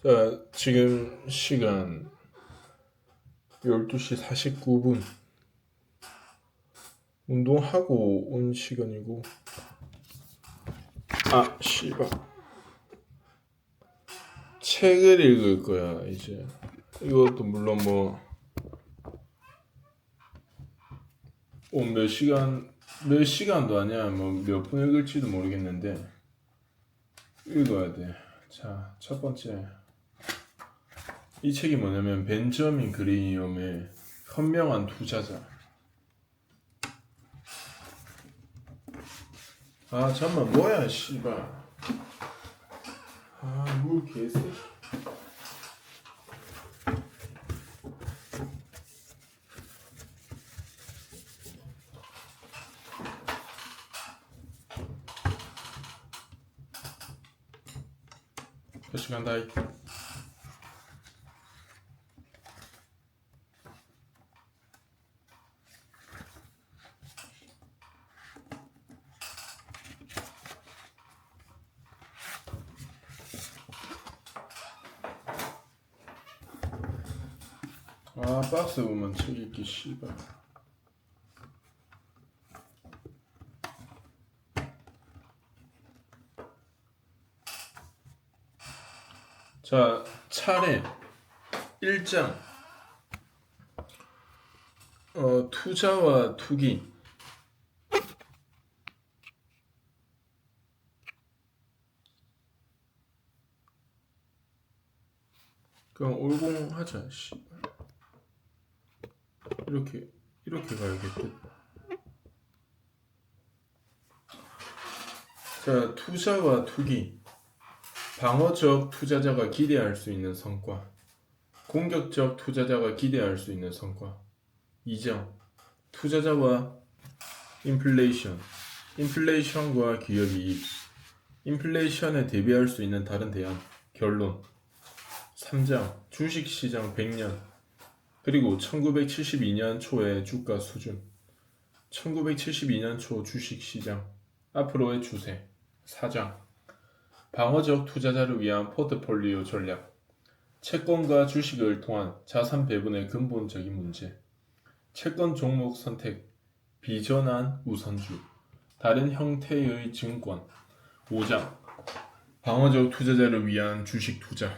자, 지금 시간 12시 49분. 운동하고 온 시간이고. 아, 씨발. 책을 읽을 거야, 이제. 이것도 물론 몇 시간도 아니야. 몇 분 읽을지도 모르겠는데. 읽어야 돼. 자, 첫 번째. 이 책이 뭐냐면, 벤저민 그레이엄의 현명한 투자자. 아, 잠깐만, 뭐야, 씨발. 아, 물 개새끼. 몇 시간 다 있. 아, 박스 보면 책 읽기 씨발. 자, 차례 1장. 투자와 투기. 그럼 올공하자. 씨발. 이렇게 가야겠다. 자, 투자와 투기. 방어적 투자자가 기대할 수 있는 성과. 공격적 투자자가 기대할 수 있는 성과. 2장. 투자자와 인플레이션. 인플레이션과 기업 이익. 인플레이션에 대비할 수 있는 다른 대안. 결론. 3장. 주식시장 100년. 그리고 1972년 초의 주가 수준. 1972년 초 주식시장. 앞으로의 추세. 4장. 방어적 투자자를 위한 포트폴리오 전략. 채권과 주식을 통한 자산 배분의 근본적인 문제. 채권 종목 선택. 비전환 우선주. 다른 형태의 증권. 5장. 방어적 투자자를 위한 주식 투자.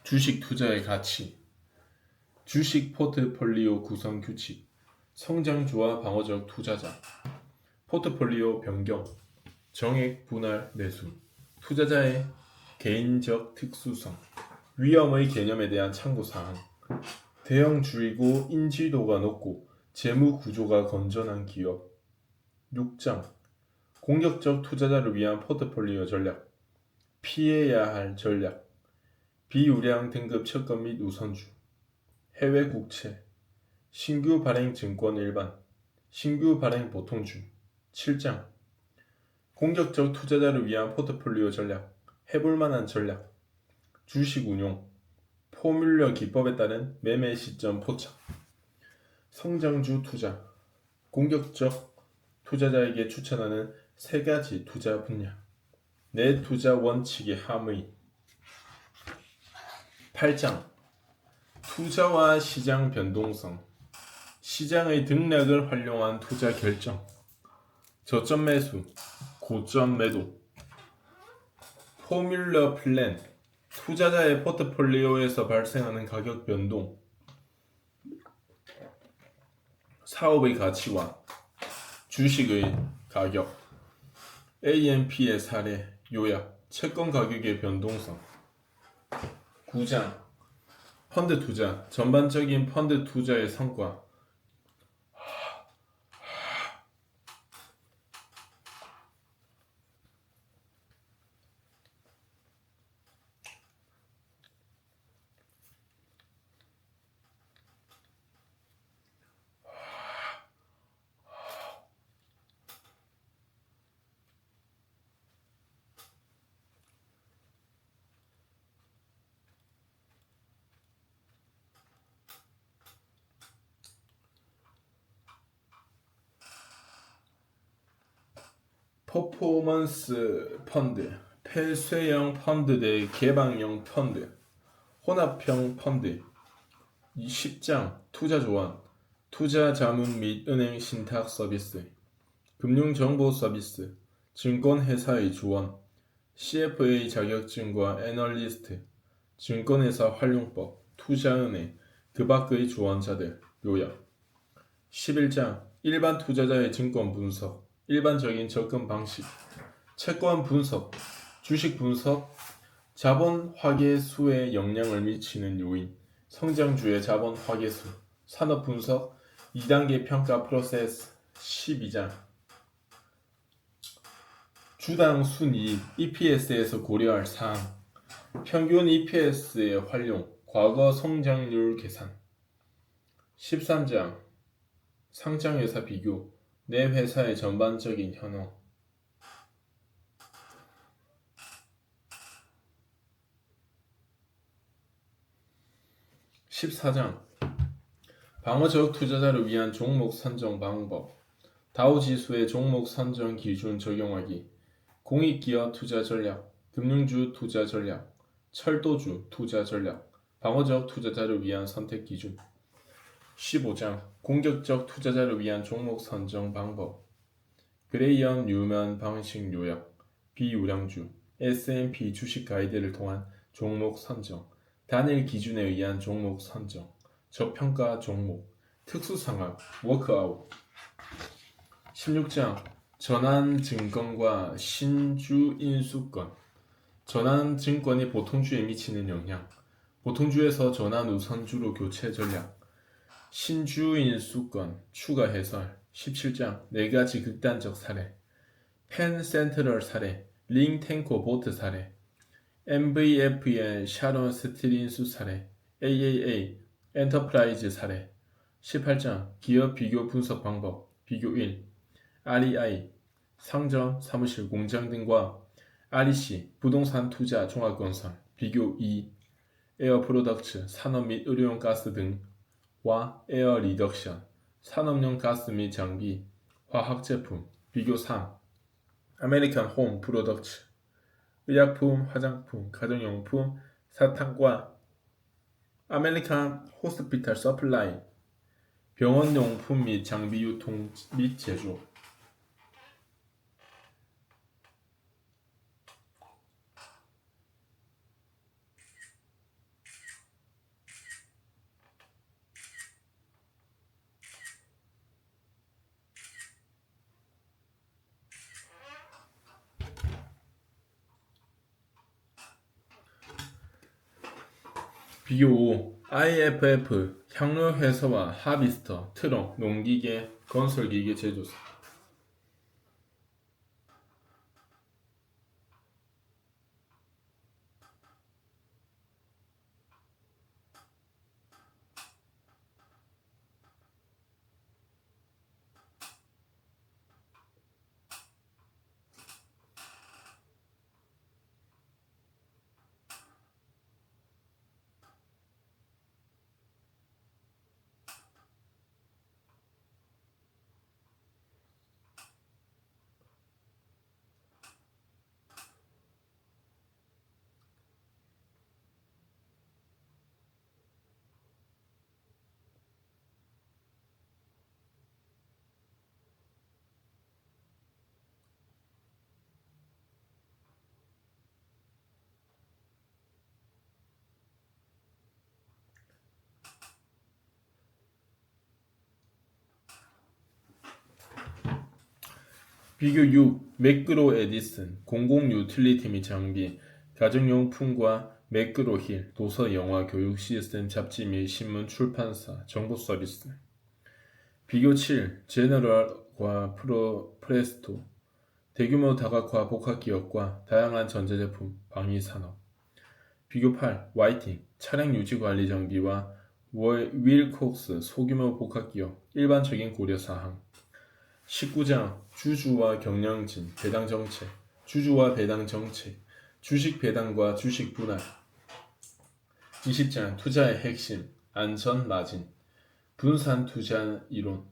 주식 투자의 가치. 주식 포트폴리오 구성 규칙. 성장주와 방어적 투자자. 포트폴리오 변경. 정액 분할 매수. 투자자의 개인적 특수성. 위험의 개념에 대한 참고사항. 대형주이고 인지도가 높고 재무 구조가 건전한 기업. 6장. 공격적 투자자를 위한 포트폴리오 전략. 피해야 할 전략. 비우량 등급 채권 및 우선주. 해외 국채. 신규 발행 증권 일반. 신규 발행 보통주. 7장. 공격적 투자자를 위한 포트폴리오 전략. 해볼만한 전략. 주식 운용. 포뮬러 기법에 따른 매매 시점 포착. 성장주 투자. 공격적 투자자에게 추천하는 3가지 투자 분야. 내 투자 원칙의 함의. 8장. 투자와 시장 변동성. 시장의 등락을 활용한 투자 결정. 저점 매수, 고점 매도. 포뮬러 플랜. 투자자의 포트폴리오에서 발생하는 가격 변동. 사업의 가치와 주식의 가격. AMP의 사례, 요약. 채권 가격의 변동성. 9장. 펀드 투자. 전반적인 펀드 투자의 성과. 퍼포먼스 펀드. 폐쇄형 펀드 대 개방형 펀드, 혼합형 펀드. 10장 투자 조언, 투자 자문 및 은행 신탁 서비스, 금융 정보 서비스, 증권회사의 조언, CFA 자격증과 애널리스트, 증권회사 활용법, 투자은행, 그 밖의 조언자들, 요약. 11장 일반 투자자의 증권 분석, 일반적인 접근 방식, 채권 분석, 주식 분석, 자본 화계수에 영향을 미치는 요인, 성장주의 자본 화계수, 산업 분석, 2단계 평가 프로세스. 12장 주당 순이익 EPS에서 고려할 사항, 평균 EPS의 활용, 과거 성장률 계산. 13장 상장회사 비교, 내 회사의 전반적인 현황. 14장 방어적 투자자를 위한 종목 선정 방법, 다우지수의 종목 선정 기준 적용하기, 공익기업 투자 전략, 금융주 투자 전략, 철도주 투자 전략, 방어적 투자자를 위한 선택 기준. 15장 공격적 투자자를 위한 종목 선정 방법, 그레이엄 뉴먼 방식 요약, 비우량주, S&P 주식 가이드를 통한 종목 선정, 단일 기준에 의한 종목 선정, 저평가 종목, 특수상황, 워크아웃. 16장 전환증권과 신주인수권, 전환증권이 보통주에 미치는 영향, 보통주에서 전환우선주로 교체 전략, 신주인수권 추가 해설. 17장 4가지 극단적 사례, 펜센트럴 사례, 링탱코 보트 사례, MVF의 샤론 스틸인수 사례, AAA 엔터프라이즈 사례. 18장 기업 비교 분석 방법, 비교 1, REI 상점, 사무실, 공장 등과 REC 부동산 투자 종합건설, 비교 2, 에어 프로덕츠 산업 및 의료용 가스 등과 에어 리덕션 산업용 가스 및 장비, 화학제품, 비교 3, 아메리칸 홈 프로덕츠 의약품, 화장품, 가정용품, 사탕과 아메리칸 호스피탈 서플라이 병원용품 및 장비 유통 및 제조. 비교 5. IFF 향료회사와 하비스터, 트럭, 농기계, 건설기계 제조사. 비교 6. 매크로 에디슨 공공 유틸리티 및 장비, 가정용품과 매크로 힐 도서 영화 교육 시스템 잡지 및 신문 출판사 정보 서비스. 비교 7. 제너럴과 프레스토 대규모 다각화 복합기업과 다양한 전자제품 방위산업. 비교 8. 와이팅 차량 유지 관리 장비와 윌콕스 소규모 복합기업 일반적인 고려사항. 19장 주주와 경영진 배당 정책, 주주와 배당 정책, 주식 배당과 주식 분할. 20장 투자의 핵심, 안전 마진, 분산 투자 이론,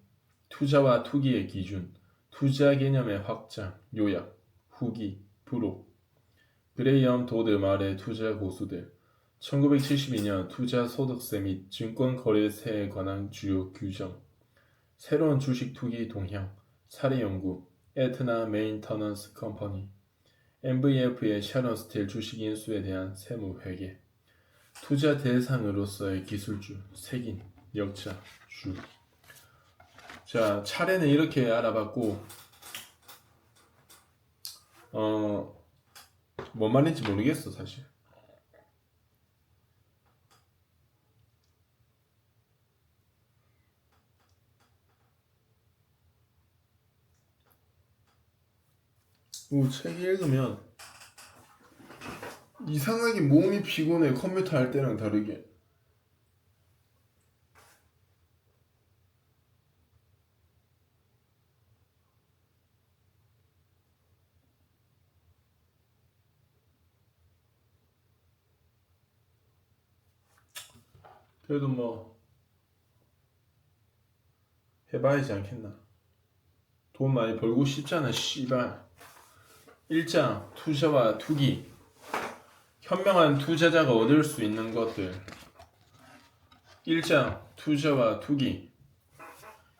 투자와 투기의 기준, 투자 개념의 확장, 요약, 후기, 부록. 그레이엄 도드 말의 투자 고수들 1972년 투자 소득세 및 증권 거래세에 관한 주요 규정 새로운 주식 투기 동향 사례 연구 에트나 메인터넌스 컴퍼니 MVF의 sharon 스틸 주식 인수에 대한 세무 회계 투자 대상으로서의 기술주 색인 역자 주 자, 차례는 이렇게 알아봤고 뭔 말인지 모르겠어 사실. 책 읽으면 이상하게 몸이 피곤해. 컴퓨터 할 때랑 다르게. 그래도 뭐 해봐야지 않겠나. 돈 많이 벌고 싶잖아 씨발. 1장 투자와 투기 현명한 투자자가 얻을 수 있는 것들 1장 투자와 투기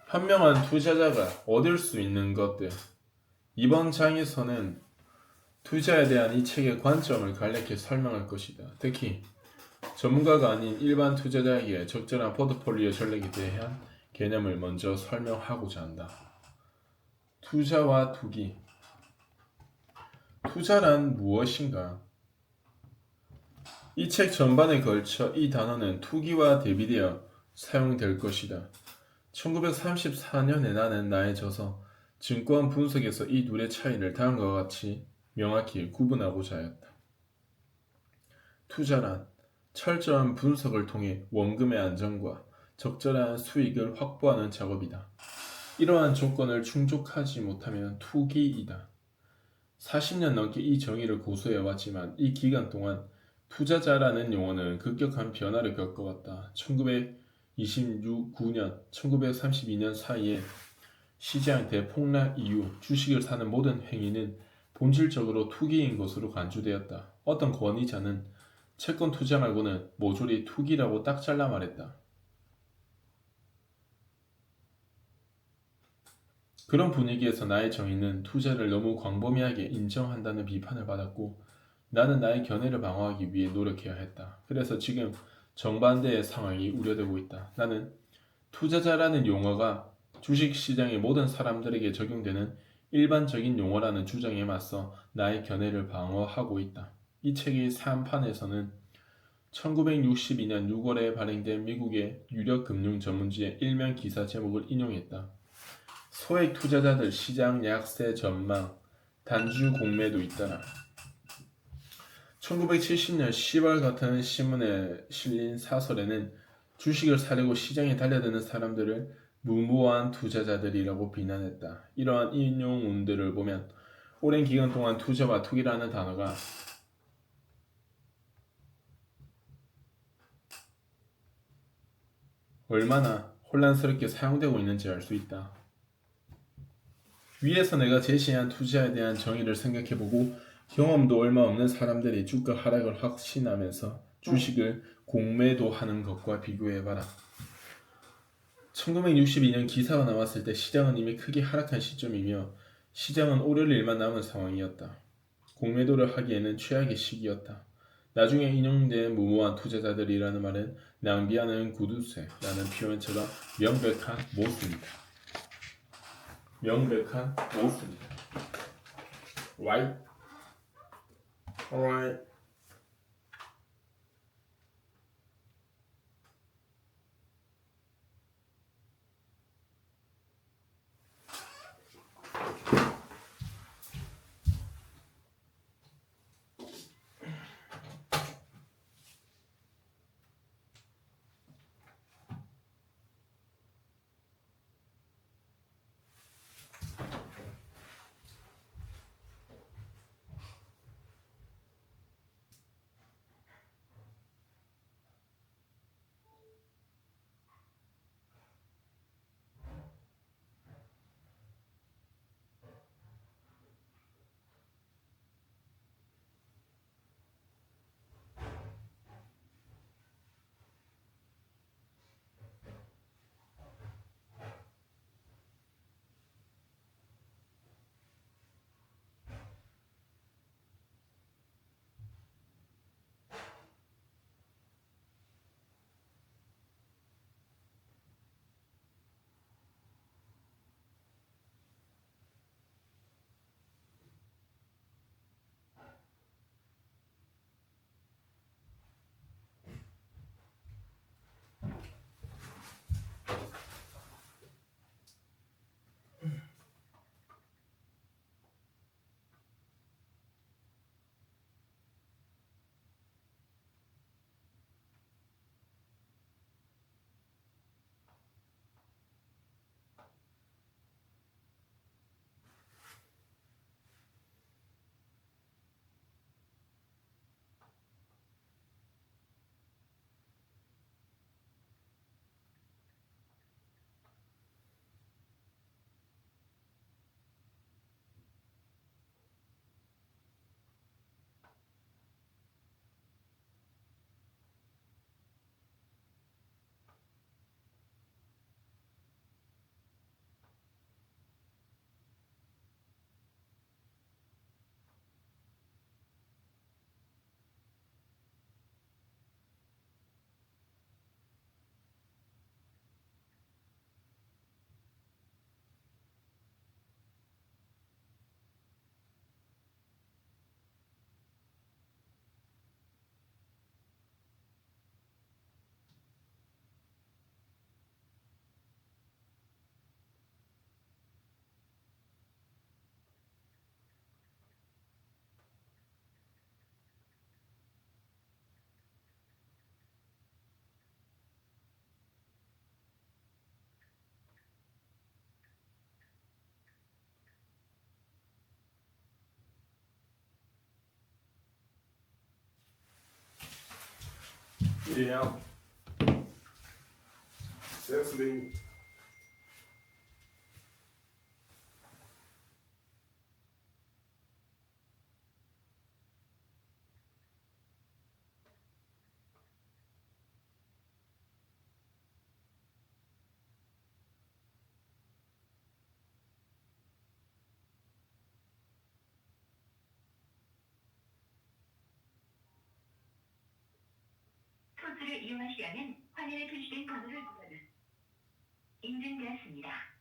현명한 투자자가 얻을 수 있는 것들 이번 장에서는 투자에 대한 이 책의 관점을 간략히 설명할 것이다. 특히 전문가가 아닌 일반 투자자에게 적절한 포트폴리오 전략에 대한 개념을 먼저 설명하고자 한다. 투자와 투기 투자란 무엇인가? 이 책 전반에 걸쳐 이 단어는 투기와 대비되어 사용될 것이다. 1934년에 나는 나에 져서 증권 분석에서 이 둘의 차이를 다음과 같이 명확히 구분하고자 하였다. 투자란 철저한 분석을 통해 원금의 안정과 적절한 수익을 확보하는 작업이다. 이러한 조건을 충족하지 못하면 투기이다. 40년 넘게 이 정의를 고수해왔지만 이 기간 동안 투자자라는 용어는 급격한 변화를 겪어왔다. 1929년, 1932년 사이에 시장 대폭락 이후 주식을 사는 모든 행위는 본질적으로 투기인 것으로 간주되었다. 어떤 권위자는 채권 투자 말고는 모조리 투기라고 딱 잘라 말했다. 그런 분위기에서 나의 정의는 투자를 너무 광범위하게 인정한다는 비판을 받았고 나는 나의 견해를 방어하기 위해 노력해야 했다. 그래서 지금 정반대의 상황이 우려되고 있다. 나는 투자자라는 용어가 주식시장의 모든 사람들에게 적용되는 일반적인 용어라는 주장에 맞서 나의 견해를 방어하고 있다. 이 책의 3판에서는 1962년 6월에 발행된 미국의 유력 금융 전문지의 일면 기사 제목을 인용했다. 소액 투자자들 시장 약세 전망, 단주 공매도 잇따라 1970년 10월 같은 신문에 실린 사설에는 주식을 사려고 시장에 달려드는 사람들을 무모한 투자자들이라고 비난했다. 이러한 인용문들을 보면 오랜 기간 동안 투자와 투기라는 단어가 얼마나 혼란스럽게 사용되고 있는지 알 수 있다. 위에서 내가 제시한 투자에 대한 정의를 생각해보고 경험도 얼마 없는 사람들이 주가 하락을 확신하면서 주식을 공매도하는 것과 비교해봐라. 1962년 기사가 나왔을 때 시장은 이미 크게 하락한 시점이며 시장은 오를 일만 남은 상황이었다. 공매도를 하기에는 최악의 시기였다. 나중에 인용된 무모한 투자자들이라는 말은 낭비하는 구두쇠라는 표현처럼 명백한 모순이다. 명백한 모순이다. Right? Alright. 실이에요. 네, 선생님. 소스를 이용하시려면 화면에 표시된 번호를 눌러주세요. 인증되었습니다.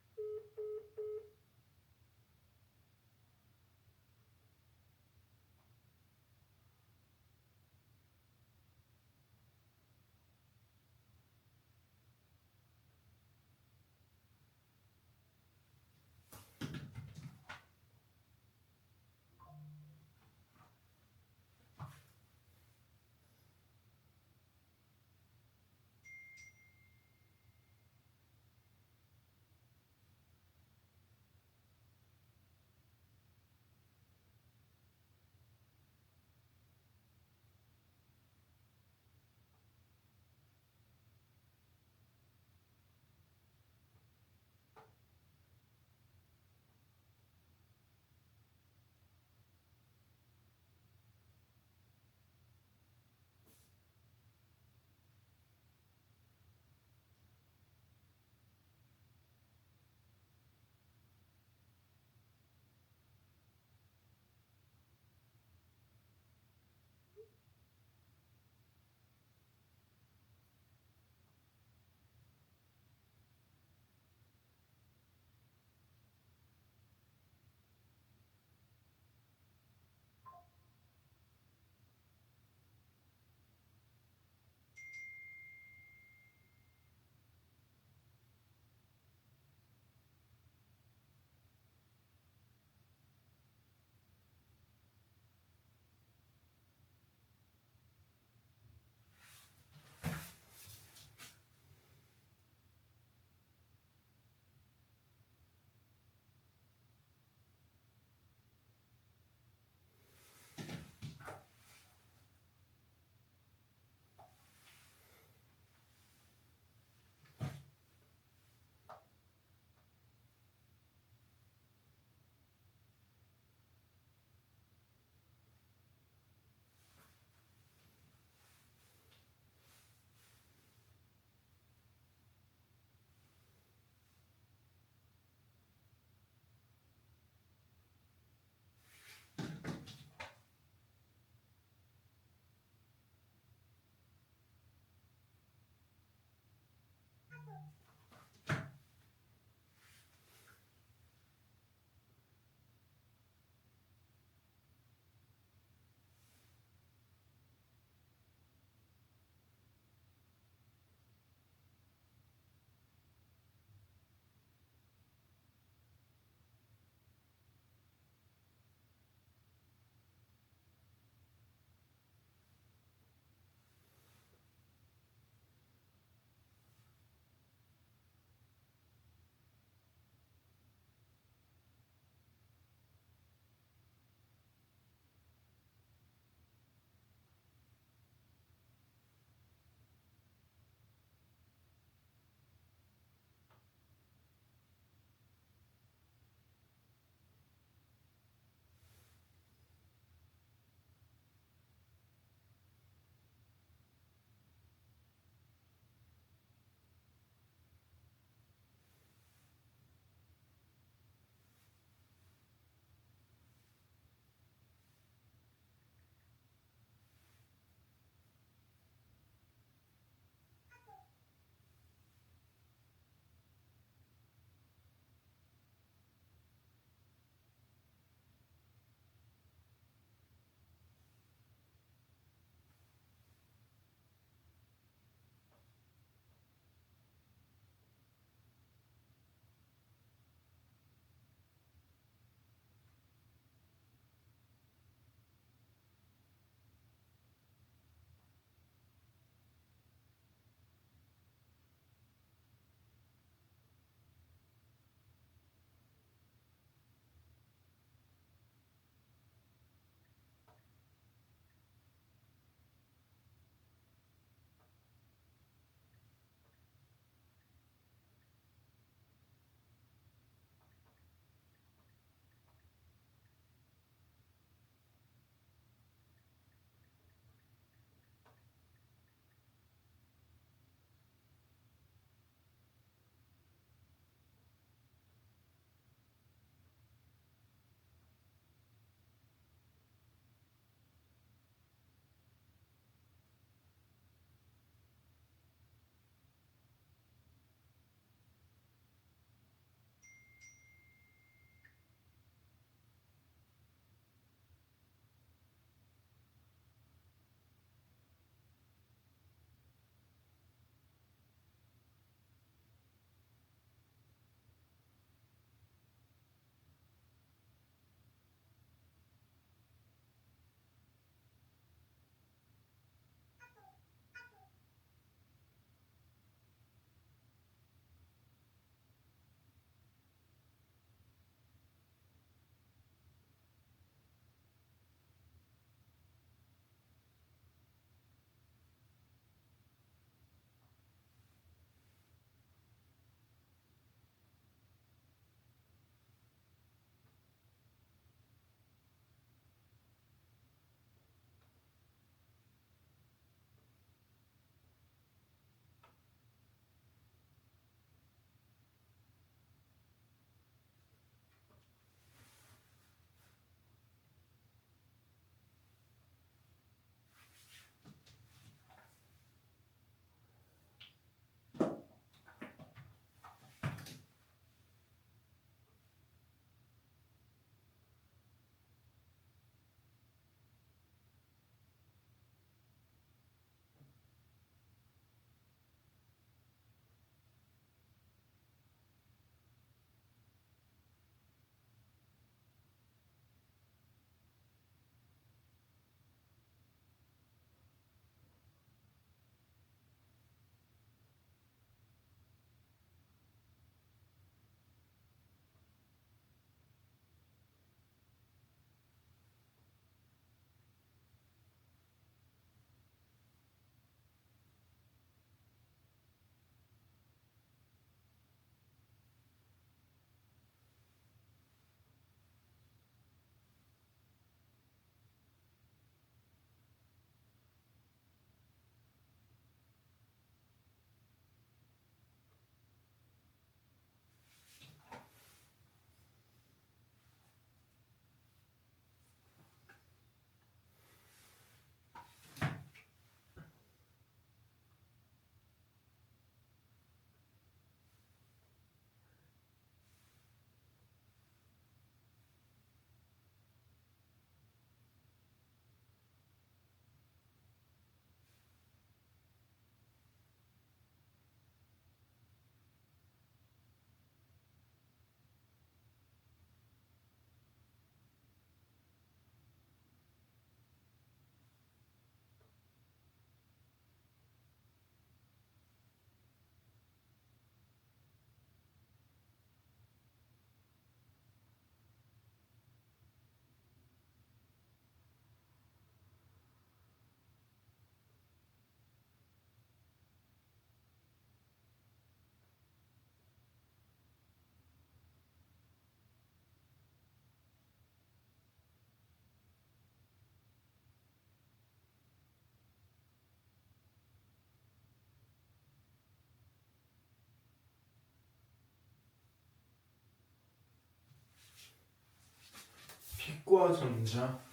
이과전자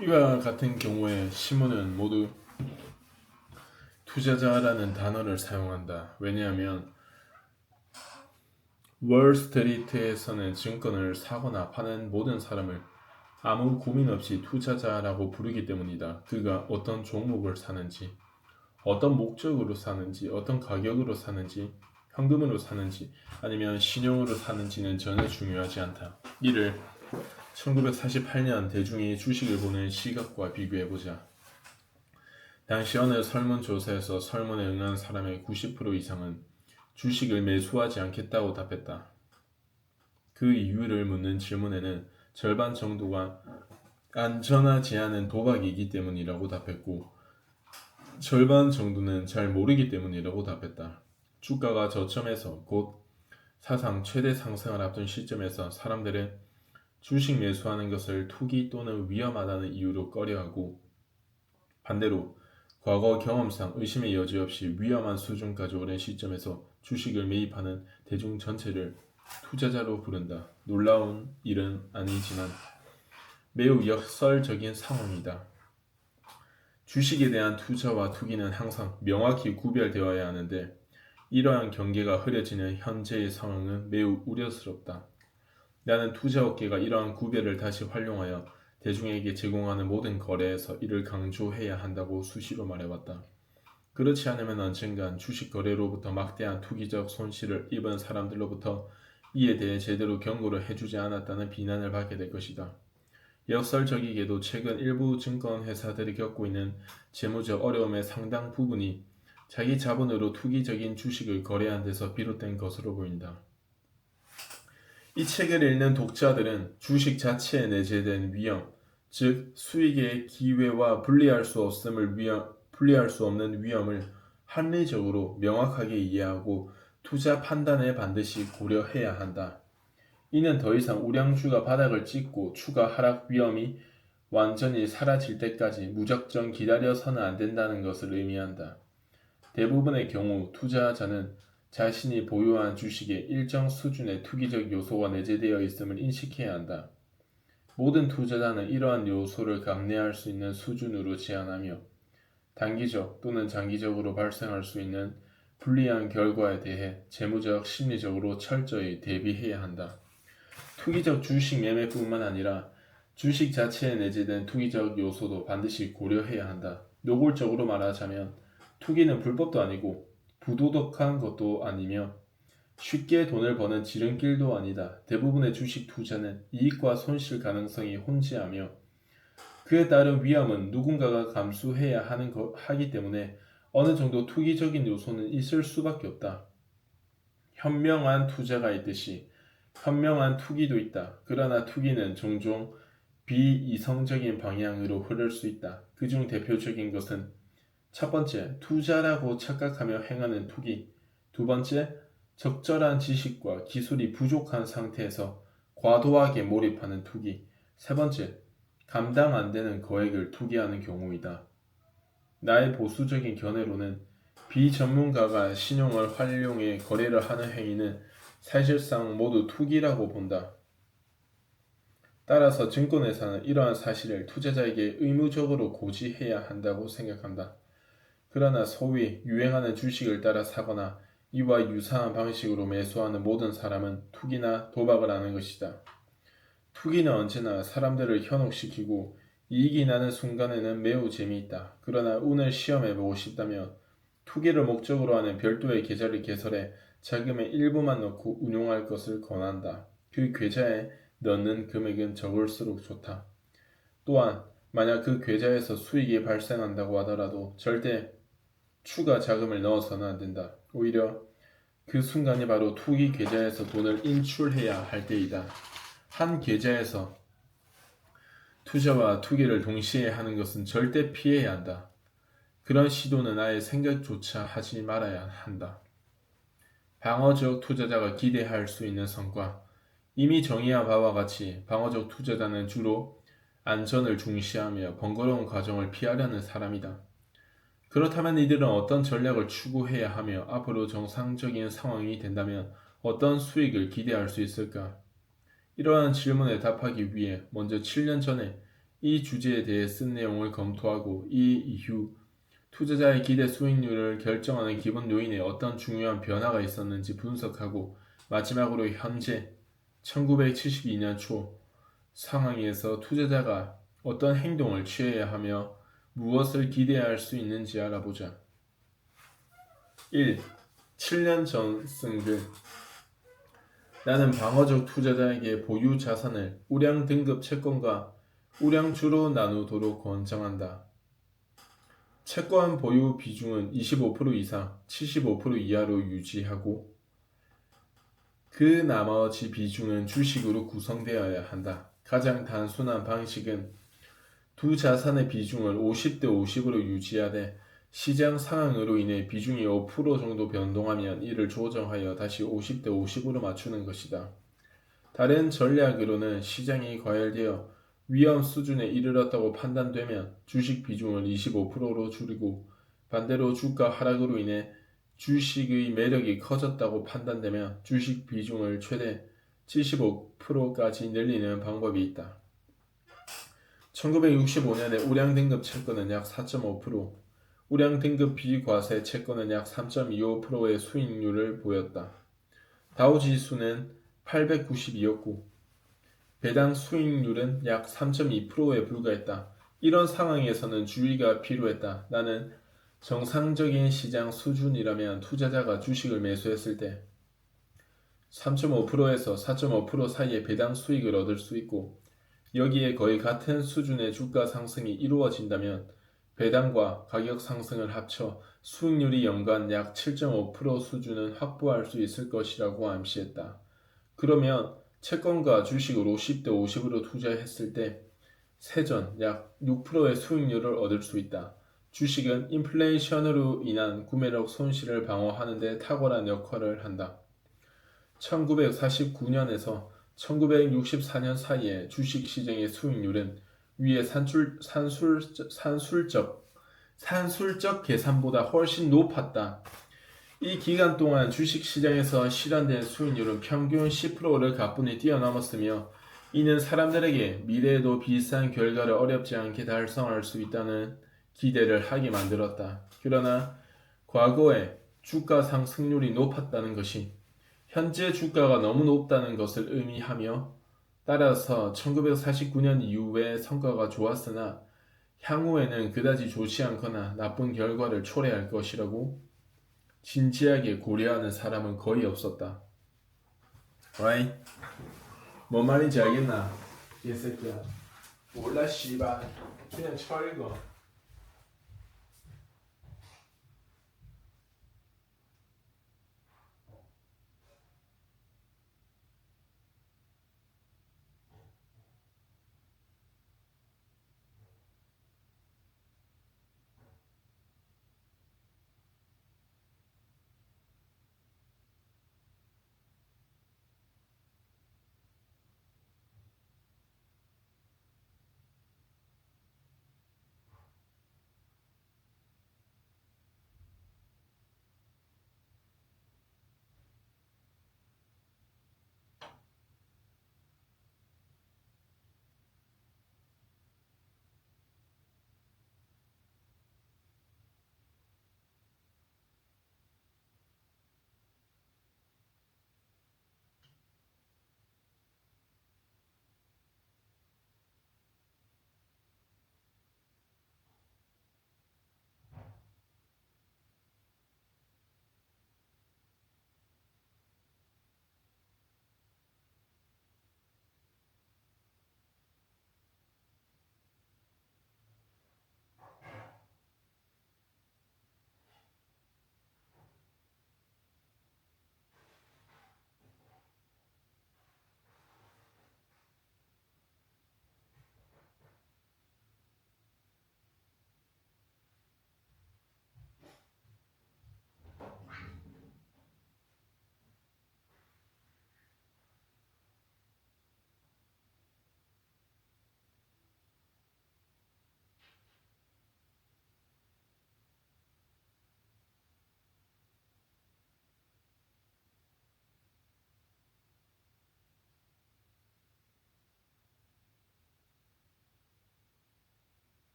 이와 같은 경우에 시몬은 모두 투자자라는 단어를 사용한다. 왜냐하면 월스트리트에서는 증권을 사거나 파는 모든 사람을 아무 고민 없이 투자자라고 부르기 때문이다. 그가 어떤 종목을 사는지, 어떤 목적으로 사는지, 어떤 가격으로 사는지, 현금으로 사는지, 아니면 신용으로 사는지는 전혀 중요하지 않다. 이를 1948년 대중이 주식을 보는 시각과 비교해보자. 당시 어느 설문조사에서 설문에 응한 사람의 90% 이상은 주식을 매수하지 않겠다고 답했다. 그 이유를 묻는 질문에는 절반 정도가 안전하지 않은 도박이기 때문이라고 답했고, 절반 정도는 잘 모르기 때문이라고 답했다. 주가가 저점에서 곧 사상 최대 상승을 앞둔 시점에서 사람들은 주식 매수하는 것을 투기 또는 위험하다는 이유로 꺼려하고, 반대로 과거 경험상 의심의 여지 없이 위험한 수준까지 오른 시점에서 주식을 매입하는 대중 전체를 투자자로 부른다. 놀라운 일은 아니지만 매우 역설적인 상황이다. 주식에 대한 투자와 투기는 항상 명확히 구별되어야 하는데, 이러한 경계가 흐려지는 현재의 상황은 매우 우려스럽다. 나는 투자업계가 이러한 구별을 다시 활용하여 대중에게 제공하는 모든 거래에서 이를 강조해야 한다고 수시로 말해왔다. 그렇지 않으면 언젠간 주식 거래로부터 막대한 투기적 손실을 입은 사람들로부터 이에 대해 제대로 경고를 해주지 않았다는 비난을 받게 될 것이다. 역설적이게도 최근 일부 증권회사들이 겪고 있는 재무적 어려움의 상당 부분이 자기 자본으로 투기적인 주식을 거래한 데서 비롯된 것으로 보인다. 이 책을 읽는 독자들은 주식 자체에 내재된 위험, 즉 수익의 기회와 분리할 수 없는 위험을 합리적으로 명확하게 이해하고 투자 판단에 반드시 고려해야 한다. 이는 더 이상 우량주가 바닥을 찍고 추가 하락 위험이 완전히 사라질 때까지 무작정 기다려서는 안 된다는 것을 의미한다. 대부분의 경우 투자자는 자신이 보유한 주식에 일정 수준의 투기적 요소가 내재되어 있음을 인식해야 한다. 모든 투자자는 이러한 요소를 감내할 수 있는 수준으로 제한하며 단기적 또는 장기적으로 발생할 수 있는 불리한 결과에 대해 재무적, 심리적으로 철저히 대비해야 한다. 투기적 주식 매매뿐만 아니라 주식 자체에 내재된 투기적 요소도 반드시 고려해야 한다. 노골적으로 말하자면 투기는 불법도 아니고 부도덕한 것도 아니며 쉽게 돈을 버는 지름길도 아니다. 대부분의 주식 투자는 이익과 손실 가능성이 혼재하며 그에 따른 위험은 누군가가 감수해야 하기 때문에 어느 정도 투기적인 요소는 있을 수밖에 없다. 현명한 투자가 있듯이 현명한 투기도 있다. 그러나 투기는 종종 비이성적인 방향으로 흐를 수 있다. 그중 대표적인 것은 첫 번째, 투자라고 착각하며 행하는 투기. 두 번째, 적절한 지식과 기술이 부족한 상태에서 과도하게 몰입하는 투기. 세 번째, 감당 안 되는 거액을 투기하는 경우이다. 나의 보수적인 견해로는 비전문가가 신용을 활용해 거래를 하는 행위는 사실상 모두 투기라고 본다. 따라서 증권회사는 이러한 사실을 투자자에게 의무적으로 고지해야 한다고 생각한다. 그러나 소위 유행하는 주식을 따라 사거나 이와 유사한 방식으로 매수하는 모든 사람은 투기나 도박을 하는 것이다. 투기는 언제나 사람들을 현혹시키고 이익이 나는 순간에는 매우 재미있다. 그러나 운을 시험해보고 싶다면 투기를 목적으로 하는 별도의 계좌를 개설해 자금의 일부만 넣고 운용할 것을 권한다. 그 계좌에 넣는 금액은 적을수록 좋다. 또한 만약 그 계좌에서 수익이 발생한다고 하더라도 절대 추가 자금을 넣어서는 안 된다. 오히려 그 순간이 바로 투기 계좌에서 돈을 인출해야 할 때이다. 한 계좌에서 투자와 투기를 동시에 하는 것은 절대 피해야 한다. 그런 시도는 아예 생각조차 하지 말아야 한다. 방어적 투자자가 기대할 수 있는 성과. 이미 정의한 바와 같이 방어적 투자자는 주로 안전을 중시하며 번거로운 과정을 피하려는 사람이다. 그렇다면 이들은 어떤 전략을 추구해야 하며 앞으로 정상적인 상황이 된다면 어떤 수익을 기대할 수 있을까? 이러한 질문에 답하기 위해 먼저 7년 전에 이 주제에 대해 쓴 내용을 검토하고 이 이후 투자자의 기대 수익률을 결정하는 기본 요인에 어떤 중요한 변화가 있었는지 분석하고 마지막으로 현재 1972년 초 상황에서 투자자가 어떤 행동을 취해야 하며 무엇을 기대할 수 있는지 알아보자. 1. 7년 전 쓴 글. 나는 방어적 투자자에게 보유 자산을 우량 등급 채권과 우량주로 나누도록 권장한다. 채권 보유 비중은 25% 이상, 75% 이하로 유지하고 그 나머지 비중은 주식으로 구성되어야 한다. 가장 단순한 방식은 두 자산의 비중을 50대 50으로 유지하되 시장 상황으로 인해 비중이 5% 정도 변동하면 이를 조정하여 다시 50대 50으로 맞추는 것이다. 다른 전략으로는 시장이 과열되어 위험 수준에 이르렀다고 판단되면 주식 비중을 25%로 줄이고 반대로 주가 하락으로 인해 주식의 매력이 커졌다고 판단되면 주식 비중을 최대 75%까지 늘리는 방법이 있다. 1965년에 우량 등급 채권은 약 4.5%, 우량 등급 비과세 채권은 약 3.25%의 수익률을 보였다. 다우 지수는 892였고 배당 수익률은 약 3.2%에 불과했다. 이런 상황에서는 주의가 필요했다. 나는 정상적인 시장 수준이라면 투자자가 주식을 매수했을 때 3.5%에서 4.5% 사이의 배당 수익을 얻을 수 있고 여기에 거의 같은 수준의 주가 상승이 이루어진다면 배당과 가격 상승을 합쳐 수익률이 연간 약 7.5% 수준은 확보할 수 있을 것이라고 암시했다. 그러면 채권과 주식을 50대 50으로 투자했을 때 세전 약 6%의 수익률을 얻을 수 있다. 주식은 인플레이션으로 인한 구매력 손실을 방어하는 데 탁월한 역할을 한다. 1949년에서 1964년 사이에 주식시장의 수익률은 위의 산술적 계산보다 훨씬 높았다. 이 기간 동안 주식시장에서 실현된 수익률은 평균 10%를 가뿐히 뛰어넘었으며 이는 사람들에게 미래에도 비슷한 결과를 어렵지 않게 달성할 수 있다는 기대를 하게 만들었다. 그러나 과거에 주가 상승률이 높았다는 것이 현재 주가가 너무 높다는 것을 의미하며 따라서 1949년 이후에 성과가 좋았으나 향후에는 그다지 좋지 않거나 나쁜 결과를 초래할 것이라고 진지하게 고려하는 사람은 거의 없었다. Right? 뭔 말인지 알겠나? 개새끼야. 몰라 씨발. 그냥 철거.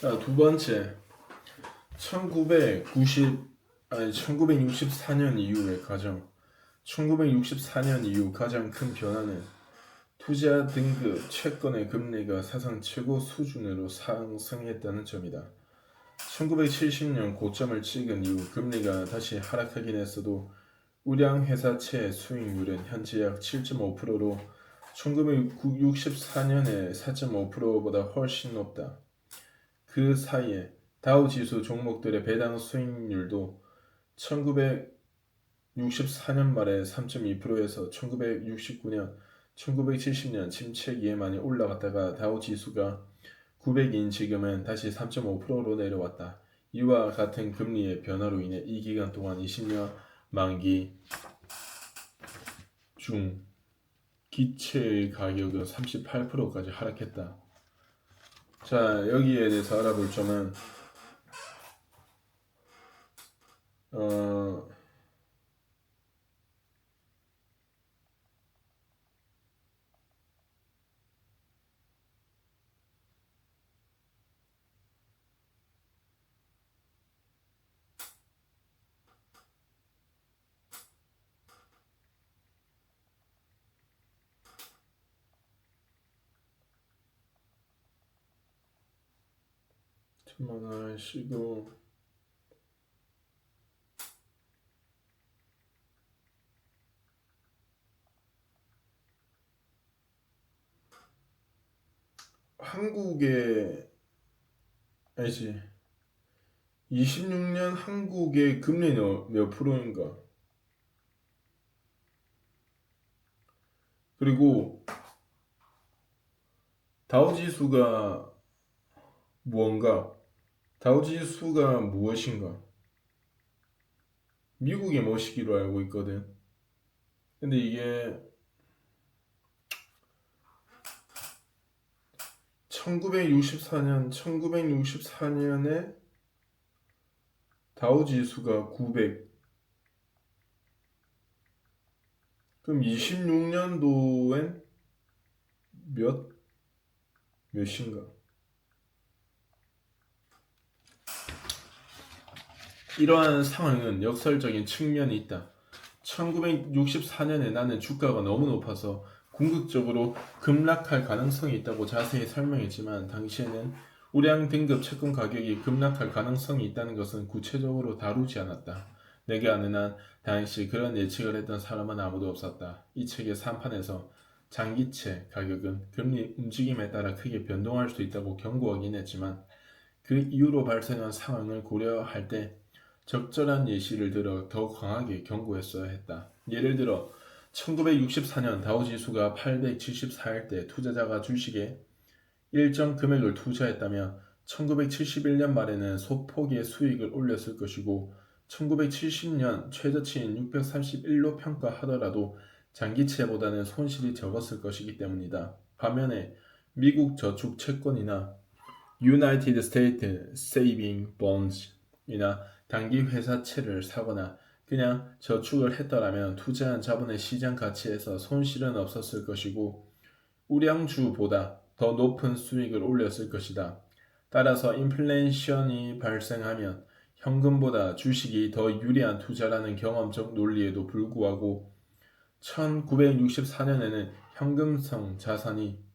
자, 두 번째. 1964년 이후의 가장 1964년 이후 가장 큰 변화는 투자 등급 채권의 금리가 사상 최고 수준으로 상승했다는 점이다. 1970년 고점을 찍은 이후 금리가 다시 하락하긴 했어도 우량 회사채 수익률은 현재 약 7.5%로 1964년의 4.5%보다 훨씬 높다. 그 사이에 다우지수 종목들의 배당 수익률도 1964년 말에 3.2%에서 1969년, 1970년 침체기에 많이 올라갔다가 다우지수가 900인 지금은 다시 3.5%로 내려왔다. 이와 같은 금리의 변화로 인해 이 기간 동안 20년 만기 중 기체의 가격은 38%까지 하락했다. 자, 여기에 대해서 알아볼 점은 천만원 쉬고 한국의 아니지 26년 한국의 금리는 몇 프로인가? 그리고 다우지수가 무언가? 다우지수가 무엇인가? 미국의 뭐시기로 알고 있거든. 근데 이게 1964년에 다우지수가 900. 그럼 26년도엔 몇인가? 이러한 상황은 역설적인 측면이 있다. 1964년에 나는 주가가 너무 높아서 궁극적으로 급락할 가능성이 있다고 자세히 설명했지만 당시에는 우량 등급 채권 가격이 급락할 가능성이 있다는 것은 구체적으로 다루지 않았다. 내게 아는 한 당시 그런 예측을 했던 사람은 아무도 없었다. 이 책의 3판에서 장기채 가격은 금리 움직임에 따라 크게 변동할 수 있다고 경고하긴 했지만 그 이후로 발생한 상황을 고려할 때 적절한 예시를 들어 더 강하게 경고했어야 했다. 예를 들어 1964년 다우지수가 874일 때 투자자가 주식에 일정 금액을 투자했다면 1971년 말에는 소폭의 수익을 올렸을 것이고 1970년 최저치인 631로 평가하더라도 장기채보다는 손실이 적었을 것이기 때문이다. 반면에 미국 저축 채권이나 United States Saving Bonds이나 단기 회사채를 사거나 그냥 저축을 했더라면 투자한 자본의 시장 가치에서 손실은 없었을 것이고 우량주보다 더 높은 수익을 올렸을 것이다. 따라서 인플레이션이 발생하면 현금보다 주식이 더 유리한 투자라는 경험적 논리에도 불구하고 1964년에는 현금성 자산이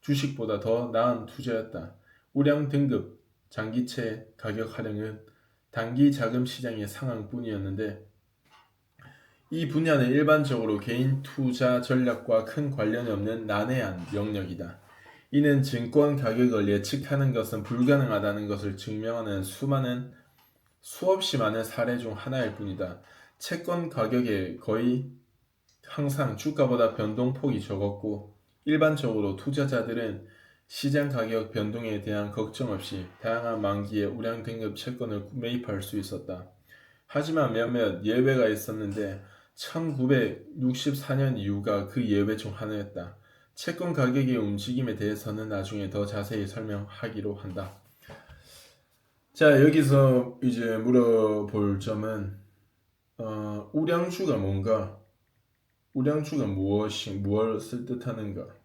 주식보다 더 나은 투자였다. 우량 등급 장기채 가격 하락은 단기 자금 시장의 상황뿐이었는데 이 분야는 일반적으로 개인 투자 전략과 큰 관련이 없는 난해한 영역이다. 이는 증권 가격을 예측하는 것은 불가능하다는 것을 증명하는 수없이 많은 사례 중 하나일 뿐이다. 채권 가격에 거의 항상 주가보다 변동폭이 적었고 일반적으로 투자자들은 시장 가격 변동에 대한 걱정 없이 다양한 만기의 우량 등급 채권을 매입할 수 있었다. 하지만 몇몇 예외가 있었는데 1964년 이후가 그 예외 중 하나였다. 채권 가격의 움직임에 대해서는 나중에 더 자세히 설명하기로 한다. 자, 여기서 이제 물어볼 점은 우량주가 뭔가? 우량주가 무엇을 뜻하는가?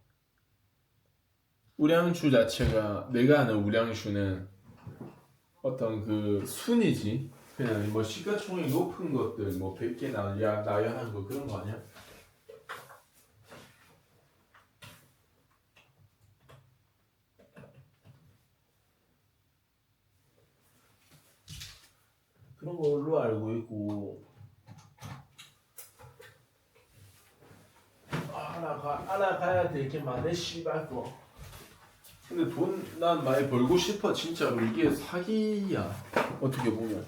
우량주 자체가 내가 아는 우량주는 어떤 그 순이지. 그냥 뭐 시가총액 높은 것들 뭐 100개 나열한 거 그런 거 아니야? 그런 걸로 알고 있고 알아가야 될 게 많네 씨발 거. 근데 돈 난 많이 벌고 싶어 진짜로. 이게 사기야 어떻게 보면.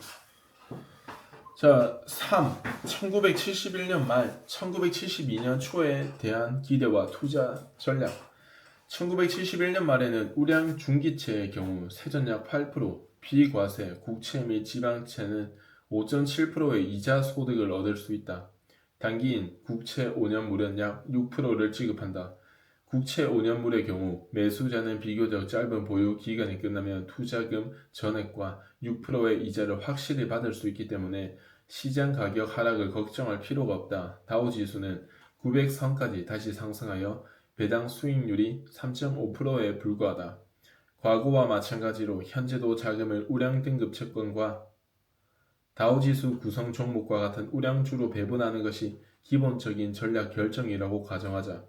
자, 3. 1971년 말 1972년 초에 대한 기대와 투자 전략. 1971년 말에는 우량 중기채의 경우 세전 약 8%, 비과세, 국채 및 지방채는 5.7%의 이자 소득을 얻을 수 있다. 단기인 국채 5년물은 약 6%를 지급한다. 국채 5년물의 경우 매수자는 비교적 짧은 보유 기간이 끝나면 투자금 전액과 6%의 이자를 확실히 받을 수 있기 때문에 시장 가격 하락을 걱정할 필요가 없다. 다우지수는 900선까지 다시 상승하여 배당 수익률이 3.5%에 불과하다. 과거와 마찬가지로 현재도 자금을 우량 등급 채권과 다우지수 구성 종목과 같은 우량주로 배분하는 것이 기본적인 전략 결정이라고 가정하자.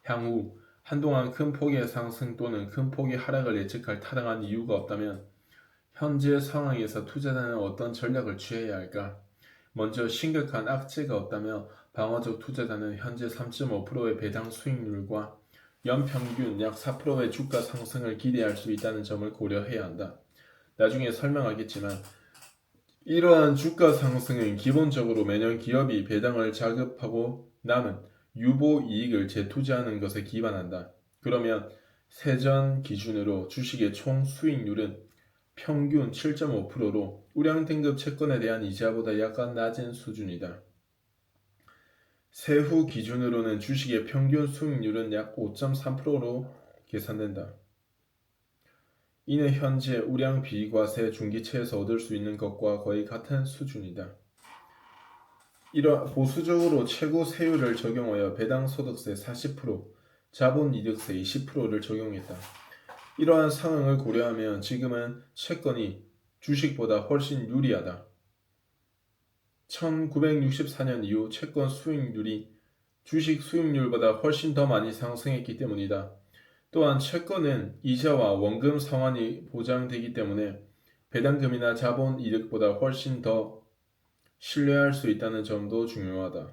향후 한동안 큰 폭의 상승 또는 큰 폭의 하락을 예측할 타당한 이유가 없다면 현재 상황에서 투자자는 어떤 전략을 취해야 할까? 먼저 심각한 악재가 없다며 방어적 투자자는 현재 3.5%의 배당 수익률과 연평균 약 4%의 주가 상승을 기대할 수 있다는 점을 고려해야 한다. 나중에 설명하겠지만 이러한 주가 상승은 기본적으로 매년 기업이 배당을 자급하고 남은 유보 이익을 재투자하는 것에 기반한다. 그러면 세전 기준으로 주식의 총 수익률은 평균 7.5%로 우량 등급 채권에 대한 이자보다 약간 낮은 수준이다. 세후 기준으로는 주식의 평균 수익률은 약 5.3%로 계산된다. 이는 현재 우량 비과세 중기채에서 얻을 수 있는 것과 거의 같은 수준이다. 보수적으로 최고 세율을 적용하여 배당 소득세 40%, 자본이득세 20%를 적용했다. 이러한 상황을 고려하면 지금은 채권이 주식보다 훨씬 유리하다. 1964년 이후 채권 수익률이 주식 수익률보다 훨씬 더 많이 상승했기 때문이다. 또한 채권은 이자와 원금 상환이 보장되기 때문에 배당금이나 자본이득보다 훨씬 더 신뢰할 수 있다는 점도 중요하다.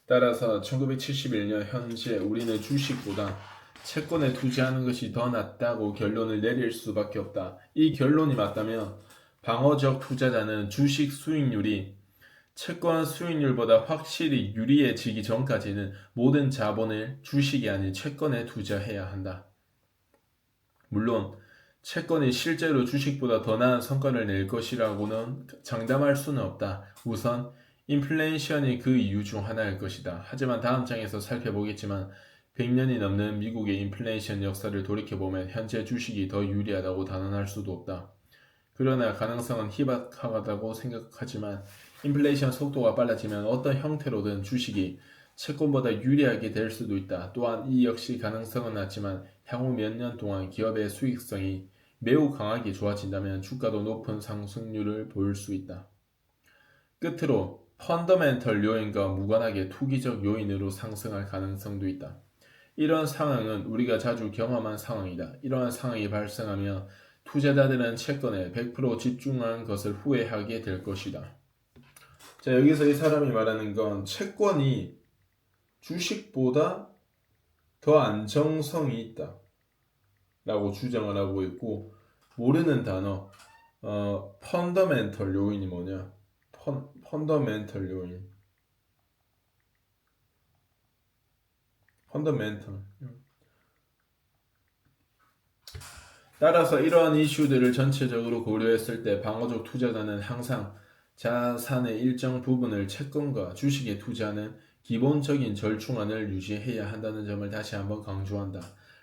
따라서 1971년 현재 우리는 주식보다 채권에 투자하는 것이 더 낫다고 결론을 내릴 수밖에 없다. 이 결론이 맞다면 방어적 투자자는 주식 수익률이 채권 수익률보다 확실히 유리해지기 전까지는 모든 자본을 주식이 아닌 채권에 투자해야 한다. 물론 채권이 실제로 주식보다 더 나은 성과를 낼 것이라고는 장담할 수는 없다. 우선 인플레이션이 그 이유 중 하나일 것이다. 하지만 다음 장에서 살펴보겠지만 100년이 넘는 미국의 인플레이션 역사를 돌이켜보면 현재 주식이 더 유리하다고 단언할 수도 없다. 그러나 가능성은 희박하다고 생각하지만 인플레이션 속도가 빨라지면 어떤 형태로든 주식이 채권보다 유리하게 될 수도 있다. 또한 이 역시 가능성은 낮지만 향후 몇 년 동안 기업의 수익성이 매우 강하게 좋아진다면 주가도 높은 상승률을 보일 수 있다. 끝으로 펀더멘털 요인과 무관하게 투기적 요인으로 상승할 가능성도 있다. 이런 상황은 우리가 자주 경험한 상황이다. 이러한 상황이 발생하면 투자자들은 채권에 100% 집중한 것을 후회하게 될 것이다. 자, 여기서 이 사람이 말하는 건 채권이 주식보다 더 안정성이 있다 라고 주장을 하고 있고, 모르는 단어 펀더멘털 요인이 뭐냐? 펀더멘털 요인, 펀더멘털. 따라서 이러한 이슈들을 전체적으로 고려했을 때 방어적 투자자는 항상 자산의 일정 부분을 채권과 주식에 투자하는 기본적인 절충안을 유지해야 한다는 점을 다시 한번 강조한다.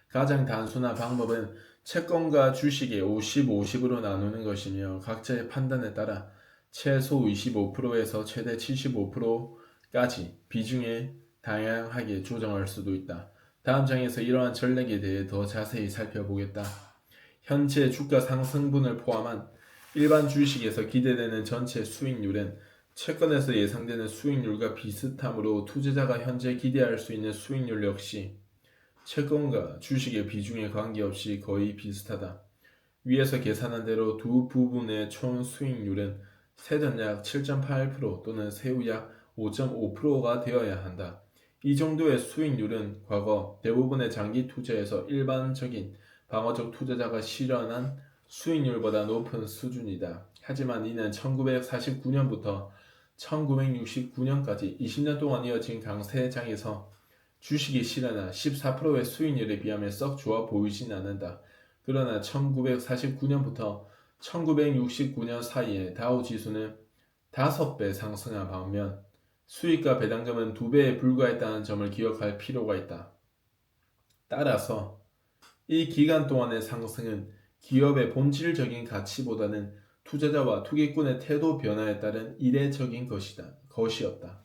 가장 단순한 방법은 채권과 주식의 50-50으로 나누는 것이며 각자의 판단에 따라 최소 25%에서 최대 75%까지 비중에 다양하게 조정할 수도 있다. 다음 장에서 이러한 전략에 대해 더 자세히 살펴보겠다. 현재 주가 상승분을 포함한 일반 주식에서 기대되는 전체 수익률은 채권에서 예상되는 수익률과 비슷하므로 투자자가 현재 기대할 수 있는 수익률 역시 채권과 주식의 비중에 관계없이 거의 비슷하다. 위에서 계산한 대로 두 부분의 총 수익률은 세전 약 7.8% 또는 세후 약 5.5%가 되어야 한다. 이 정도의 수익률은 과거 대부분의 장기 투자에서 일반적인 방어적 투자자가 실현한 수익률보다 높은 수준이다. 하지만 이는 1949년부터 1969년까지 20년 동안 이어진 강세장에서 주식이 실현한 14%의 수익률에 비하면 썩 좋아 보이진 않는다. 그러나 1949년부터 1969년 사이에 다우 지수는 5배 상승한 반면 수익과 배당금은 2배에 불과했다는 점을 기억할 필요가 있다. 따라서 이 기간 동안의 상승은 기업의 본질적인 가치보다는 투자자와 투기꾼의 태도 변화에 따른 이례적인 것이었다.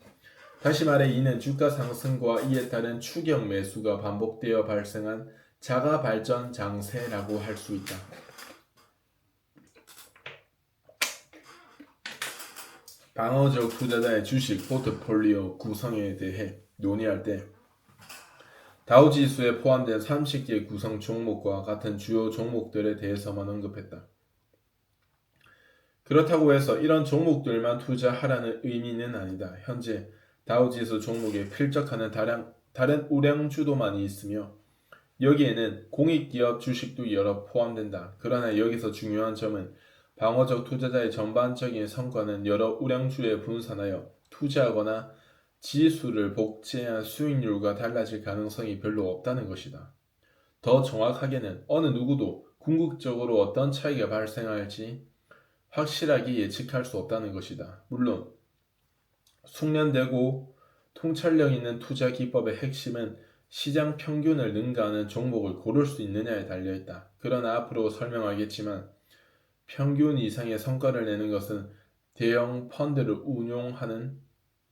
다시 말해 이는 주가 상승과 이에 따른 추격 매수가 반복되어 발생한 자가 발전 장세라고 할 수 있다. 방어적 투자자의 주식 포트폴리오 구성에 대해 논의할 때 다우지수에 포함된 30개 구성 종목과 같은 주요 종목들에 대해서만 언급했다. 그렇다고 해서 이런 종목들만 투자하라는 의미는 아니다. 현재 다우지수 종목에 필적하는 다른 우량주도 많이 있으며 여기에는 공익기업 주식도 여러 포함된다. 그러나 여기서 중요한 점은 방어적 투자자의 전반적인 성과는 여러 우량주에 분산하여 투자하거나 지수를 복제한 수익률과 달라질 가능성이 별로 없다는 것이다. 더 정확하게는 어느 누구도 궁극적으로 어떤 차이가 발생할지 확실하게 예측할 수 없다는 것이다. 물론 숙련되고 통찰력 있는 투자 기법의 핵심은 시장 평균을 능가하는 종목을 고를 수 있느냐에 달려있다. 그러나 앞으로 설명하겠지만 평균 이상의 성과를 내는 것은 대형 펀드를 운용하는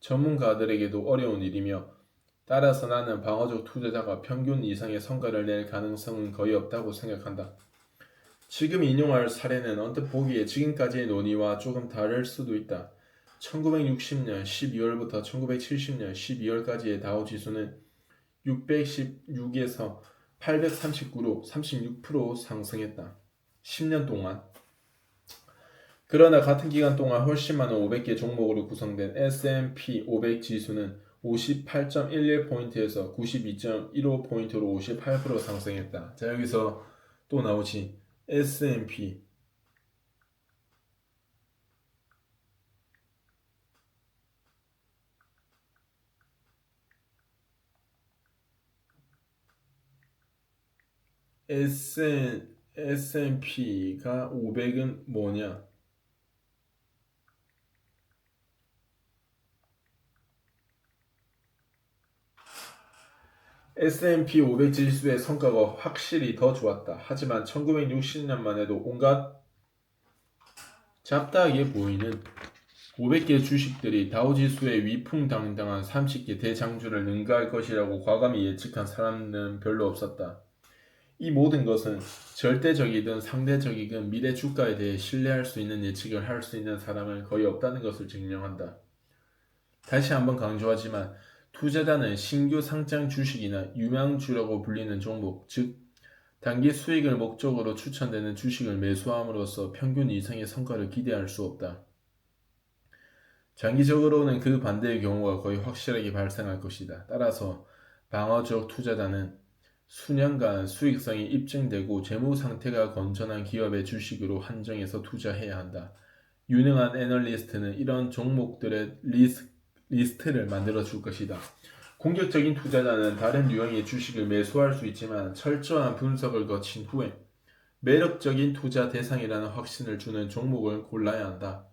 전문가들에게도 어려운 일이며 따라서 나는 방어적 투자자가 평균 이상의 성과를 낼 가능성은 거의 없다고 생각한다. 지금 인용할 사례는 언뜻 보기에 지금까지의 논의와 조금 다를 수도 있다. 1960년 12월부터 1970년 12월까지의 다우지수는 616에서 839로 36% 상승했다. 10년 동안. 그러나 같은 기간 동안 훨씬 많은 500개 종목으로 구성된 S&P 500 지수는 58.11포인트에서 92.15포인트로 58% 상승했다. 자, 여기서 또 나오지. S&P S&P가 500은 뭐냐? S&P 500 지수의 성과가 확실히 더 좋았다. 하지만 1960년만 해도 온갖 잡다하게 보이는 500개 주식들이 다우지수의 위풍당당한 30개 대장주를 능가할 것이라고 과감히 예측한 사람은 별로 없었다. 이 모든 것은 절대적이든 상대적이든 미래 주가에 대해 신뢰할 수 있는 예측을 할 수 있는 사람은 거의 없다는 것을 증명한다. 다시 한번 강조하지만 투자자는 신규 상장 주식이나 유망주라고 불리는 종목, 즉 단기 수익을 목적으로 추천되는 주식을 매수함으로써 평균 이상의 성과를 기대할 수 없다. 장기적으로는 그 반대의 경우가 거의 확실하게 발생할 것이다. 따라서 방어적 투자자는 수년간 수익성이 입증되고 재무 상태가 건전한 기업의 주식으로 한정해서 투자해야 한다. 유능한 애널리스트는 이런 종목들의 리스트를 만들어 줄 것이다. 공격적인 투자자는 다른 유형의 주식을 매수할 수 있지만 철저한 분석을 거친 후에 매력적인 투자 대상이라는 확신을 주는 종목을 골라야 한다.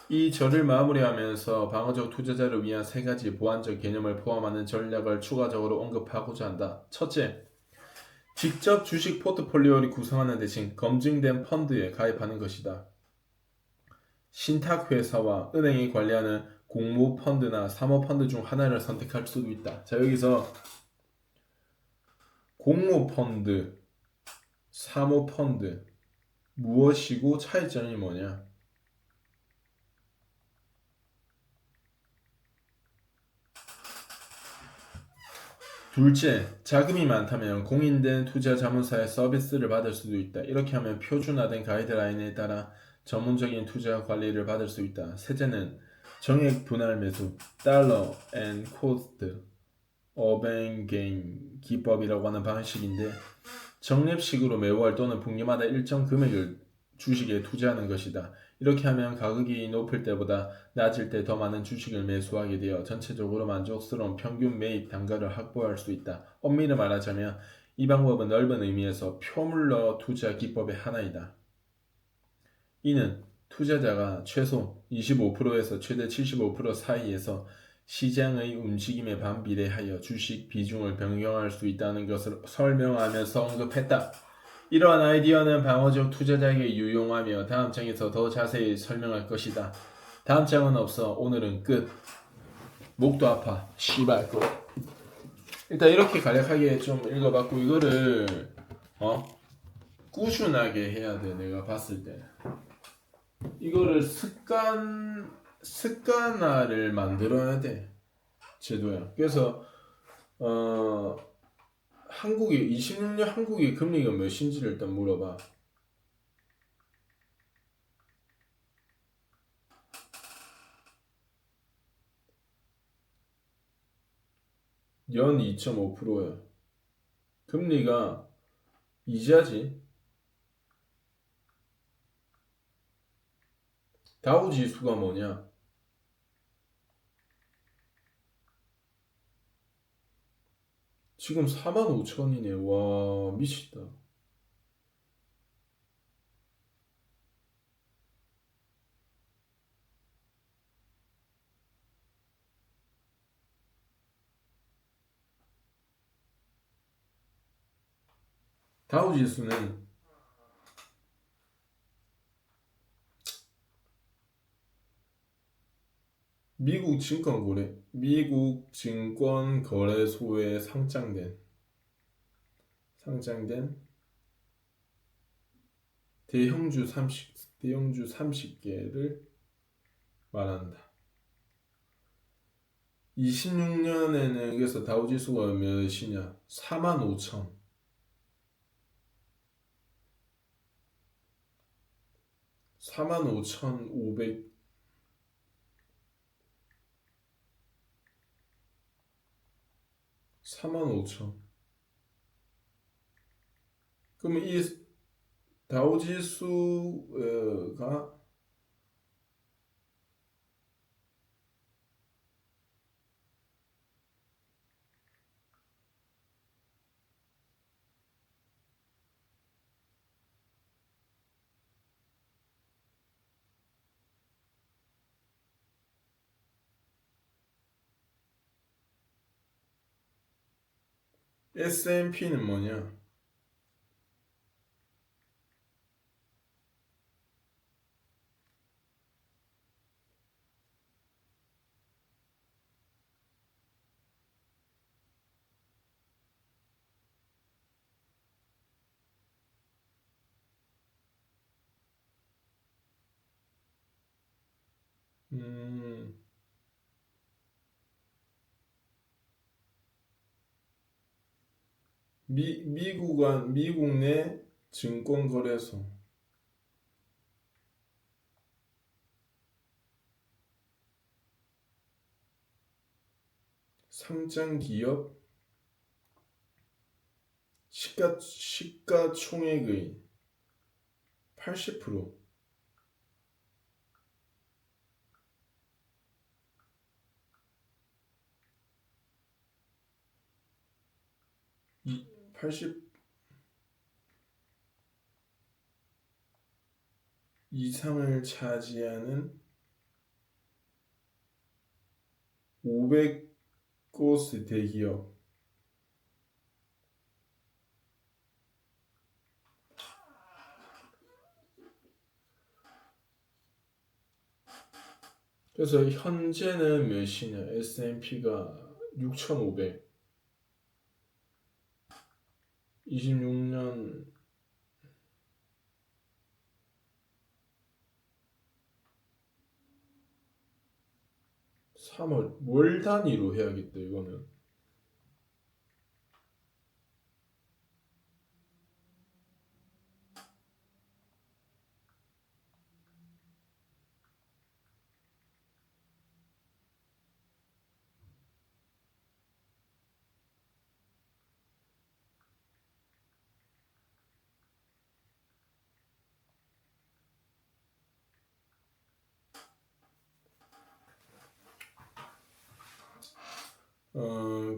이 절을 마무리하면서 방어적 투자자를 위한 3가지 보완적 개념을 포함하는 전략을 추가적으로 언급하고자 한다. 첫째, 직접 주식 포트폴리오를 구성하는 대신 검증된 펀드에 가입하는 것이다. 신탁회사와 은행이 관리하는 공모펀드나 사모펀드 중 하나를 선택할 수도 있다. 자, 여기서 공모펀드, 사모펀드 무엇이고 차이점이 뭐냐? 둘째, 자금이 많다면 공인된 투자 자문사의 서비스를 받을 수도 있다. 이렇게 하면 표준화된 가이드라인에 따라 전문적인 투자 관리를 받을 수 있다. 셋째는 정액 분할 매수, 달러 앤 코스트 어뱅게임 기법이라고 하는 방식인데 적립식으로 매월 또는 분기마다 일정 금액을 주식에 투자하는 것이다. 이렇게 하면 가격이 높을 때보다 낮을 때 더 많은 주식을 매수하게 되어 전체적으로 만족스러운 평균 매입 단가를 확보할 수 있다. 엄밀히 말하자면 이 방법은 넓은 의미에서 표물러 투자 기법의 하나이다. 이는 투자자가 최소 25%에서 최대 75% 사이에서 시장의 움직임에 반비례하여 주식 비중을 변경할 수 있다는 것을 설명하면서 언급했다. 이러한 아이디어는 방어적 투자자에게 유용하며 다음 장에서 더 자세히 설명할 것이다. 다음 장은 없어. 오늘은 끝. 목도 아파. 씨발 거. 일단 이렇게 간략하게 좀 읽어봤고 이거를 꾸준하게 해야 돼. 내가 봤을 때. 이거를 습관화를 만들어야 돼. 제도야. 그래서 한국이 26년 한국의 금리가 몇인지를 일단 물어봐. 연 2.5%야. 금리가 이자지. 다우 지수가 뭐냐? 지금 45,000이네. 와, 미치다. 다우 지수는 미국 증권거래소에 상장된 대형주 30개를 말한다. 26년에는 그래서 다우지수가 몇이냐? 45,000. 45,500. 45,000. 그러면 이 다우지수가 S&P는 뭐냐? 음, 미국 내 증권거래소 상장 기업 시가총액의 80% 이 80 이상을 차지하는 500곳의 대기업. 그래서 현재는 몇이냐? S&P가 6,500. 26년 3월 월 단위로 해야겠다 이거는.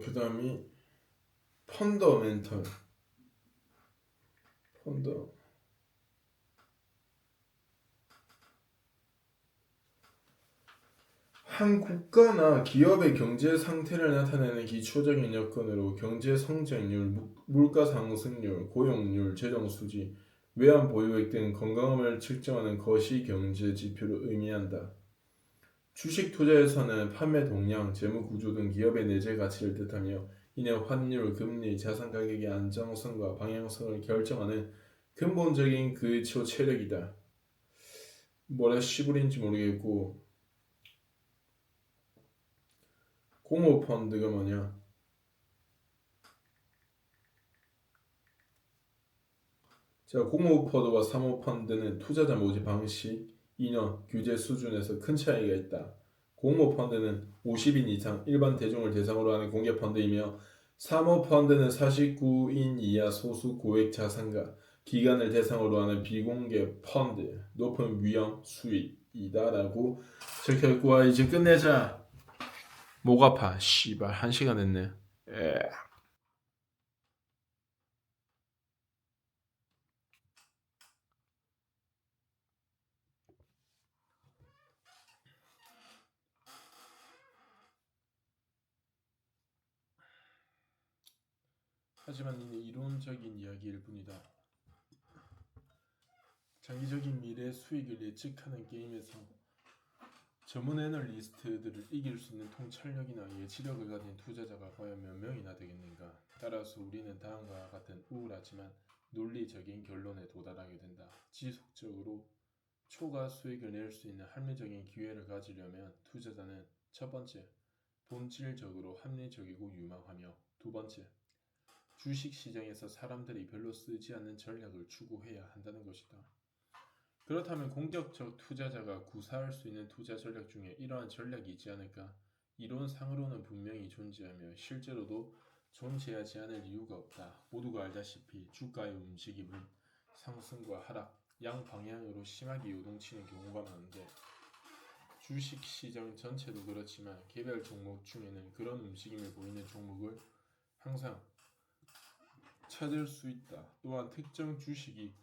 그다음이 펀더멘털. 펀더 한 국가나 기업의 경제 상태를 나타내는 기초적인 여건으로 경제 성장률, 물가 상승률, 고용률, 재정 수지, 외환 보유액 등 건강함을 측정하는 것이 경제 지표를 의미한다. 주식 투자에서는 판매 동량, 재무 구조 등 기업의 내재 가치를 뜻하며 이는 환율, 금리, 자산 가격의 안정성과 방향성을 결정하는 근본적인 기초 체력이다. 뭐라 씨부린지 모르겠고 공모펀드가 뭐냐? 자, 공모펀드와 사모펀드는 투자자 모집 방식, 인원, 규제 수준에서 큰 차이가 있다. 공모펀드는 50인 이상 일반 대중을 대상으로 하는 공개펀드이며 사모펀드는 49인 이하 소수 고액 자산가, 기관을 대상으로 하는 비공개 펀드, 높은 위험 수익이다라고 적혀있고. 와, 이제 끝내자. 목 아파. 씨발 1시간 했네. 하지만 이는 이론적인 이야기일 뿐이다. 장기적인 미래 수익을 예측하는 게임에서 전문 애널리스트들을 이길 수 있는 통찰력이나 예지력을 가진 투자자가 과연 몇 명이나 되겠는가? 따라서 우리는 다음과 같은 우울하지만 논리적인 결론에 도달하게 된다. 지속적으로 초과 수익을 낼 수 있는 합리적인 기회를 가지려면 투자자는 첫 번째, 본질적으로 합리적이고 유망하며 두 번째, 주식시장에서 사람들이 별로 쓰지 않는 전략을 추구해야 한다는 것이다. 그렇다면 공격적 투자자가 구사할 수 있는 투자 전략 중에 이러한 전략이 있지 않을까? 이론상으로는 분명히 존재하며 실제로도 존재하지 않을 이유가 없다. 모두가 알다시피 주가의 움직임은 상승과 하락, 양방향으로 심하게 요동치는 경우가 많은데 주식시장 전체도 그렇지만 개별 종목 중에는 그런 움직임을 보이는 종목을 항상 찾을 수 있다. 또한 특정 주식이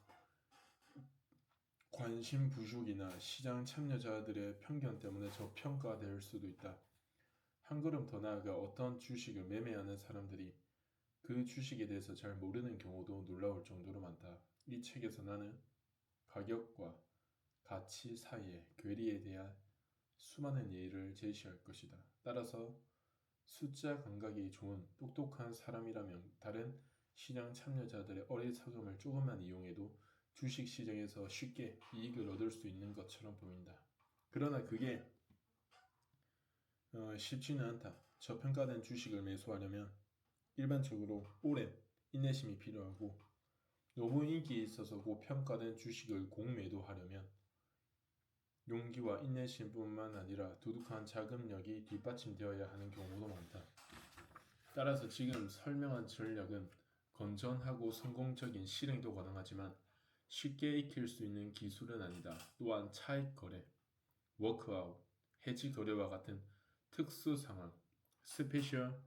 관심 부족이나 시장 참여자들의 편견 때문에 저평가될 수도 있다. 한 걸음 더 나아가 어떤 주식을 매매하는 사람들이 그 주식에 대해서 잘 모르는 경우도 놀라울 정도로 많다. 이 책에서 나는 가격과 가치 사이의 괴리에 대한 수많은 예를 제시할 것이다. 따라서 숫자 감각이 좋은 똑똑한 사람이라면 다른 시장 참여자들의 어리석음을 조금만 이용해도 주식시장에서 쉽게 이익을 얻을 수 있는 것처럼 보인다. 그러나 그게 쉽지는 않다. 저평가된 주식을 매수하려면 일반적으로 오랜 인내심이 필요하고 너무 인기에 있어서 고평가된 주식을 공매도하려면 용기와 인내심뿐만 아니라 두둑한 자금력이 뒷받침되어야 하는 경우도 많다. 따라서 지금 설명한 전략은 건전하고 성공적인 실행도 가능하지만 쉽게 익힐 수 있는 기술은 아니다. 또한 차익 거래, 워크아웃, 해지 거래와 같은 특수 상황, 스페셜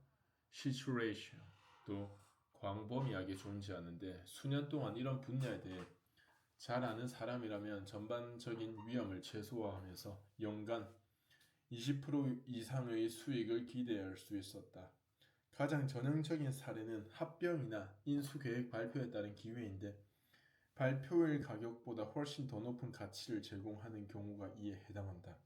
시츄레이션도 광범위하게 존재하는데 수년 동안 이런 분야에 대해 잘 아는 사람이라면 전반적인 위험을 최소화하면서 연간 20% 이상의 수익을 기대할 수 있었다. 가장 전형적인 사례는 합병이나 인수계획 발표에 따른 기회인데 발표일 가격보다 훨씬 더 높은 가치를 제공하는 경우가 이에 해당한다.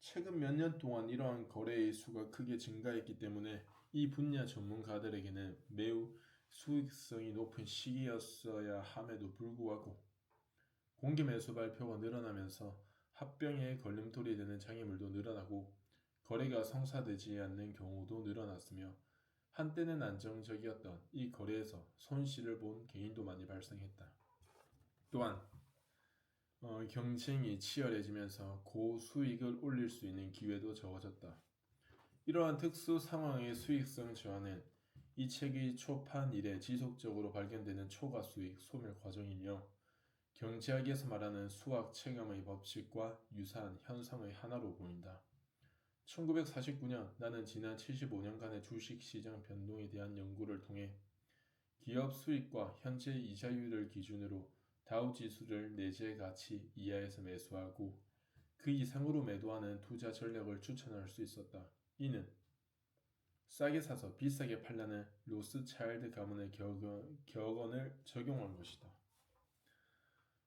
최근 몇 년 동안 이러한 거래의 수가 크게 증가했기 때문에 이 분야 전문가들에게는 매우 수익성이 높은 시기였어야 함에도 불구하고 공개 매수 발표가 늘어나면서 합병에 걸림돌이 되는 장애물도 늘어나고 거래가 성사되지 않는 경우도 늘어났으며 한때는 안정적이었던 이 거래에서 손실을 본 개인도 많이 발생했다. 또한 경쟁이 치열해지면서 고수익을 올릴 수 있는 기회도 적어졌다. 이러한 특수 상황의 수익성 저하는 이 책의 초판 이래 지속적으로 발견되는 초과수익 소멸 과정이며 경제학에서 말하는 수학 체감의 법칙과 유사한 현상의 하나로 보인다. 1949년 나는 지난 75년간의 주식시장 변동에 대한 연구를 통해 기업 수익과 현재 이자율을 기준으로 다우지수를 내재 가치 이하에서 매수하고 그 이상으로 매도하는 투자 전략을 추천할 수 있었다. 이는 싸게 사서 비싸게 팔라는 로스차일드 가문의 격언을 적용한 것이다.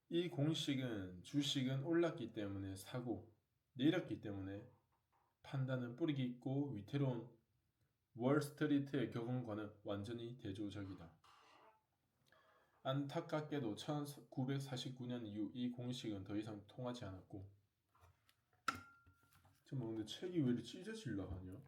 이 공식은 주식은 올랐기 때문에 사고 내렸기 때문에 판단은 뿌리기 있고 위태로운 월스트리트의 격언과는 완전히 대조적이다. 안타깝게도 1949년 이후 이 공식은 더 이상 통하지 않았고 잠깐만 근데 책이 왜 이렇게 찢어질라 하냐?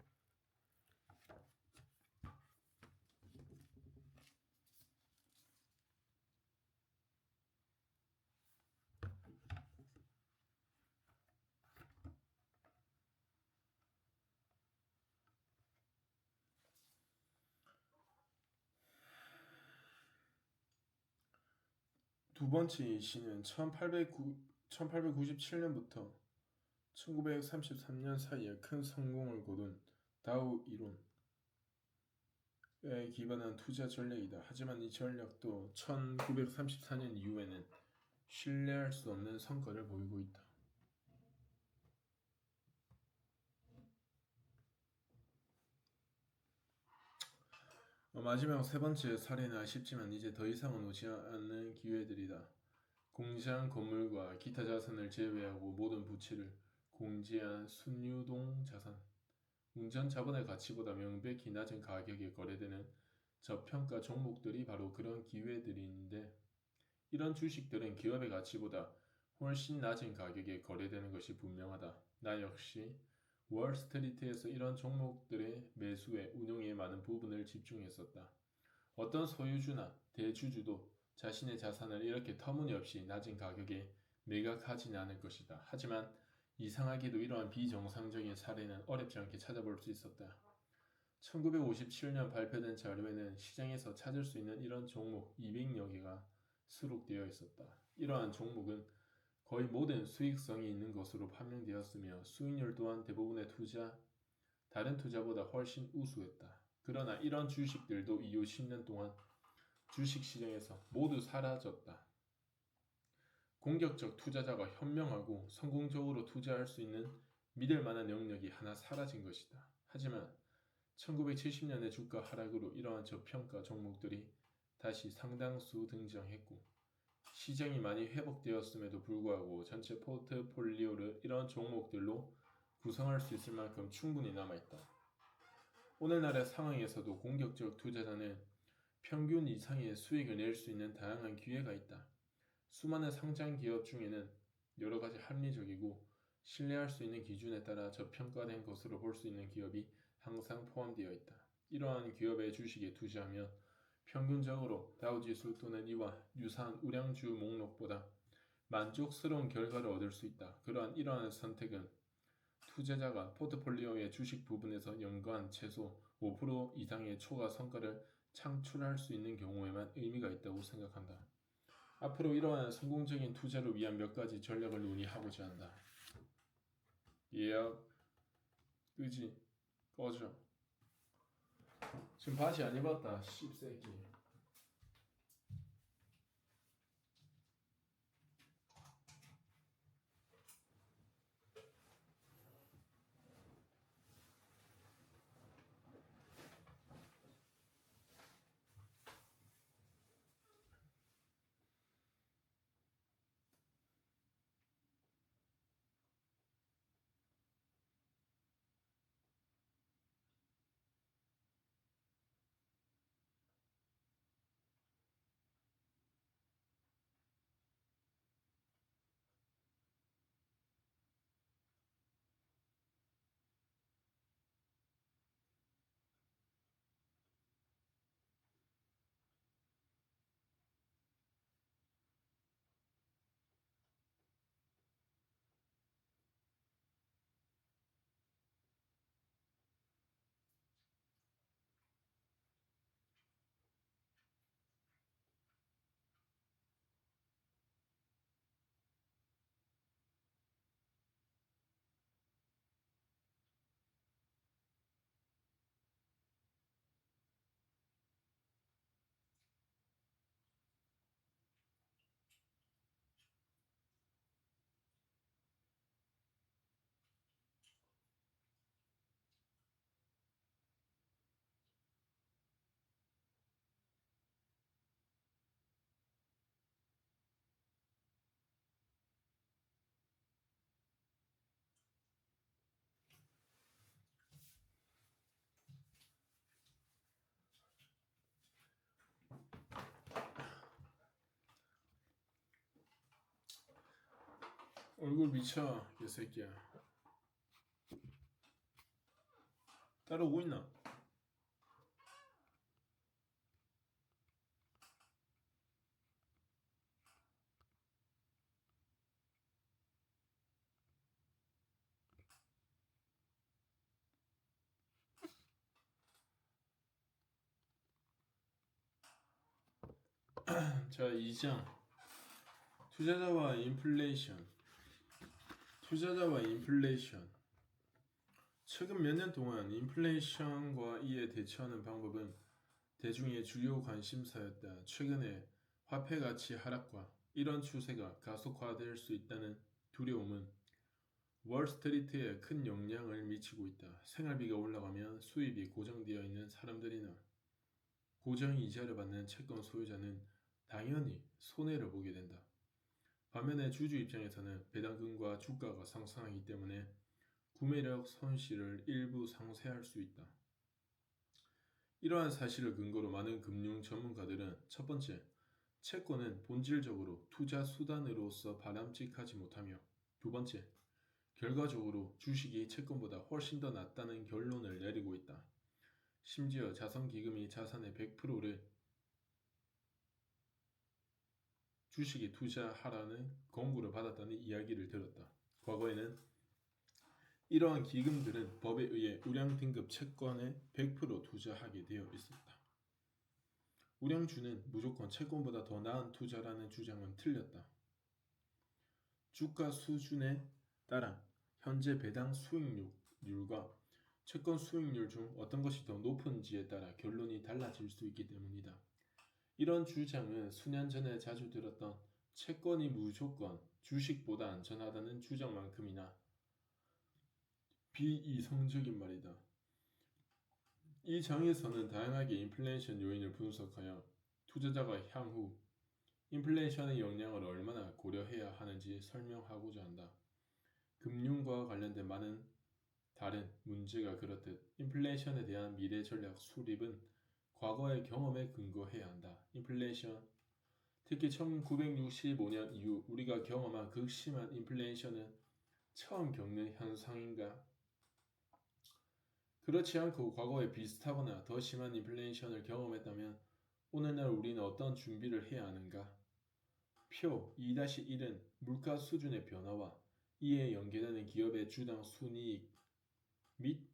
두 번째 시는 1897년부터 1933년 사이에 큰 성공을 거둔 다우 이론에 기반한 투자 전략이다. 하지만 이 전략도 1934년 이후에는 신뢰할 수 없는 성과를 보이고 있다. 마지막 세 번째 사례는 아쉽지만 이제 더 이상은 오지 않는 기회들이다. 공장, 건물과 기타 자산을 제외하고 모든 부채를 공제한 순유동 자산. 운전 자본의 가치보다 명백히 낮은 가격에 거래되는 저평가 종목들이 바로 그런 기회들인데 이런 주식들은 기업의 가치보다 훨씬 낮은 가격에 거래되는 것이 분명하다. 나 역시 월스트리트에서 이런 종목들의 매수에 운용에 많은 부분을 집중했었다. 어떤 소유주나 대주주도 자신의 자산을 이렇게 터무니없이 낮은 가격에 매각하지는 않을 것이다. 하지만 이상하게도 이러한 비정상적인 사례는 어렵지 않게 찾아볼 수 있었다. 1957년 발표된 자료에는 시장에서 찾을 수 있는 이런 종목 200여 개가 수록되어 있었다. 이러한 종목은 거의 모든 수익성이 있는 것으로 판명되었으며 수익률 또한 대부분의 다른 투자보다 훨씬 우수했다. 그러나 이런 주식들도 이후 10년 동안 주식시장에서 모두 사라졌다. 공격적 투자자가 현명하고 성공적으로 투자할 수 있는 믿을 만한 영역이 하나 사라진 것이다. 하지만 1970년의 주가 하락으로 이러한 저평가 종목들이 다시 상당수 등장했고 시장이 많이 회복되었음에도 불구하고 전체 포트폴리오를 이런 종목들로 구성할 수 있을 만큼 충분히 남아있다. 오늘날의 상황에서도 공격적 투자자는 평균 이상의 수익을 낼 수 있는 다양한 기회가 있다. 수많은 상장 기업 중에는 여러 가지 합리적이고 신뢰할 수 있는 기준에 따라 저평가된 것으로 볼 수 있는 기업이 항상 포함되어 있다. 이러한 기업의 주식에 투자하면 평균적으로 다우지수 또는 이와 유사한 우량주 목록보다 만족스러운 결과를 얻을 수 있다. 이러한 선택은 투자자가 포트폴리오의 주식 부분에서 연간 최소 5% 이상의 초과 성과를 창출할 수 있는 경우에만 의미가 있다고 생각한다. 앞으로 이러한 성공적인 투자를 위한 몇 가지 전략을 논의하고자 한다. 예약, 끄지, 꺼져. 지금 바지 안 입었다, 씹새끼. 얼굴 미쳐 개새끼야. 따라오고 있나? 자, 2장 투자자와 인플레이션. 최근 몇 년 동안 인플레이션과 이에 대처하는 방법은 대중의 주요 관심사였다. 최근에 화폐 가치 하락과 이런 추세가 가속화될 수 있다는 두려움은 월스트리트에 큰 영향을 미치고 있다. 생활비가 올라가면 수입이 고정되어 있는 사람들이나 고정이자를 받는 채권 소유자는 당연히 손해를 보게 된다. 반면에 주주 입장에서는 배당금과 주가가 상승하기 때문에 구매력 손실을 일부 상쇄할 수 있다. 이러한 사실을 근거로 많은 금융 전문가들은 첫 번째, 채권은 본질적으로 투자 수단으로서 바람직하지 못하며 두 번째, 결과적으로 주식이 채권보다 훨씬 더 낫다는 결론을 내리고 있다. 심지어 자선기금이 자산의 100%를 주식에 투자하라는 권고를 받았다는 이야기를 들었다. 과거에는 이러한 기금들은 법에 의해 우량 등급 채권에 100% 투자하게 되어 있었다. 우량주는 무조건 채권보다 더 나은 투자라는 주장은 틀렸다. 주가 수준에 따라 현재 배당 수익률과 채권 수익률 중 어떤 것이 더 높은지에 따라 결론이 달라질 수 있기 때문이다. 이런 주장은 수년 전에 자주 들었던 채권이 무조건 주식보다 안전하다는 주장만큼이나 비이성적인 말이다. 이 장에서는 다양하게 인플레이션 요인을 분석하여 투자자가 향후 인플레이션의 영향을 얼마나 고려해야 하는지 설명하고자 한다. 금융과 관련된 많은 다른 문제가 그렇듯 인플레이션에 대한 미래 전략 수립은 과거의 경험에 근거해야 한다. 인플레이션, 특히 1965년 이후 우리가 경험한 극심한 인플레이션은 처음 겪는 현상인가? 그렇지 않고 과거에 비슷하거나 더 심한 인플레이션을 경험했다면 오늘날 우리는 어떤 준비를 해야 하는가? 표 2-1은 물가 수준의 변화와 이에 연계되는 기업의 주당 순이익 및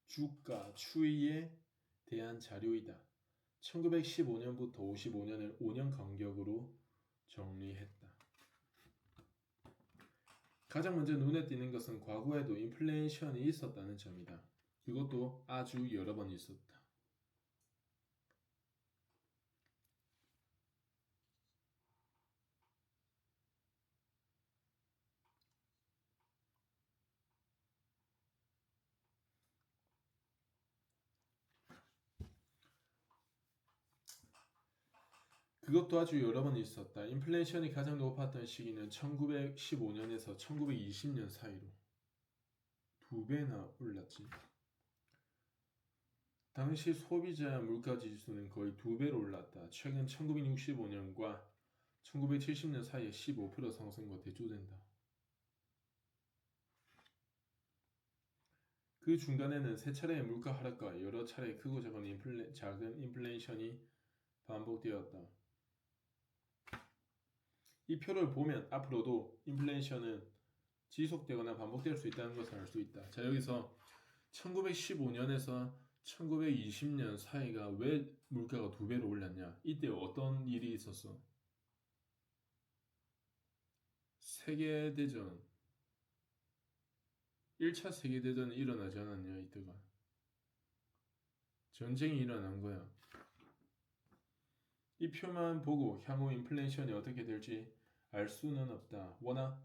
주가 추이에 대한 자료이다. 1915년부터 55년을 5년 간격으로 정리했다. 가장 먼저 눈에 띄는 것은 과거에도 인플레이션이 있었다는 점이다. 그것도 아주 여러 번 있었다. 인플레이션이 가장 높았던 시기는 1915년에서 1920년 사이로 2배나 올랐지. 당시 소비자 물가지수는 거의 2배로 올랐다. 최근 1965년과 1970년 사이에 15% 상승과 대조된다. 그 중간에는 세 차례의 물가 하락과 여러 차례 크고 작은 인플레이션이 반복되었다. 이 표를 보면 앞으로도 인플레이션은 지속되거나 반복될 수 있다는 것을 알 수 있다. 자, 여기서 1915년에서 1920년 사이가 왜 물가가 2배로 올랐냐? 이때 어떤 일이 있었어? 세계대전 1차 세계대전이 일어나지 않았냐? 이때가 전쟁이 일어난 거야. 이 표만 보고 향후 인플레이션이 어떻게 될지 알 수는 없다. 워낙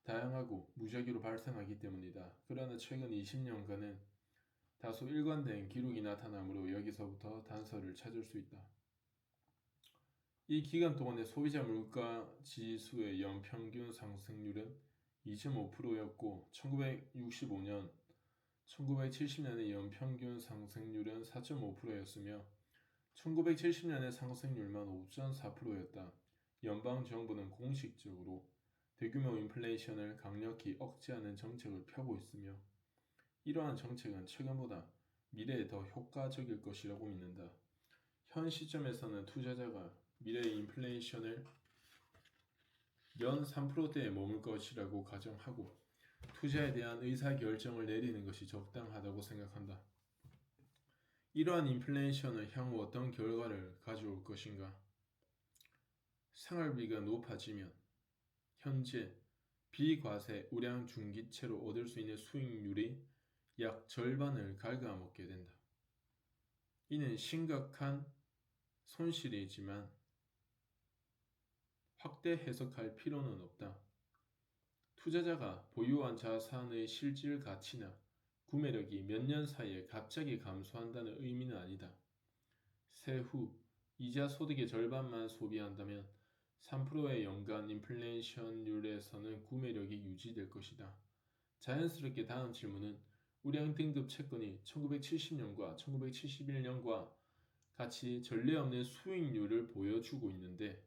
다양하고 무작위로 발생하기 때문이다. 그러나 최근 20년간은 다소 일관된 기록이 나타나므로 여기서부터 단서를 찾을 수 있다. 이 기간 동안의 소비자 물가 지수의 연평균 상승률은 2.5%였고 1965년, 1970년의 연평균 상승률은 4.5%였으며 1970년의 상승률만 5.4%였다. 연방정부는 공식적으로 대규모 인플레이션을 강력히 억제하는 정책을 펴고 있으며 이러한 정책은 최근보다 미래에 더 효과적일 것이라고 믿는다. 현 시점에서는 투자자가 미래의 인플레이션을 연 3%대에 머물 것이라고 가정하고 투자에 대한 의사결정을 내리는 것이 적당하다고 생각한다. 이러한 인플레이션은 향후 어떤 결과를 가져올 것인가? 생활비가 높아지면 현재 비과세 우량 중기채로 얻을 수 있는 수익률이 약 절반을 갉아먹게 된다. 이는 심각한 손실이지만 확대 해석할 필요는 없다. 투자자가 보유한 자산의 실질 가치나 구매력이 몇 년 사이에 갑자기 감소한다는 의미는 아니다. 세후 이자 소득의 절반만 소비한다면 3%의 연간 인플레이션율에서는 구매력이 유지될 것이다. 자연스럽게 다음 질문은 우량 등급 채권이 1970년과 1971년과 같이 전례 없는 수익률을 보여주고 있는데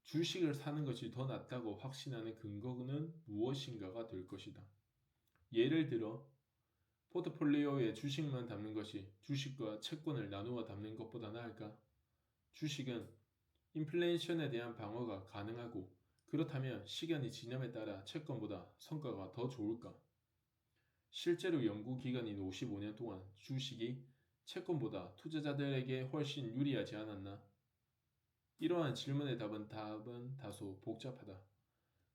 주식을 사는 것이 더 낫다고 확신하는 근거는 무엇인가가 될 것이다. 예를 들어 포트폴리오에 주식만 담는 것이 주식과 채권을 나누어 담는 것보다 나을까? 주식은 인플레이션에 대한 방어가 가능하고 그렇다면 시간이 지남에 따라 채권보다 성과가 더 좋을까? 실제로 연구기간인 55년 동안 주식이 채권보다 투자자들에게 훨씬 유리하지 않았나? 이러한 질문의 답은 다소 복잡하다.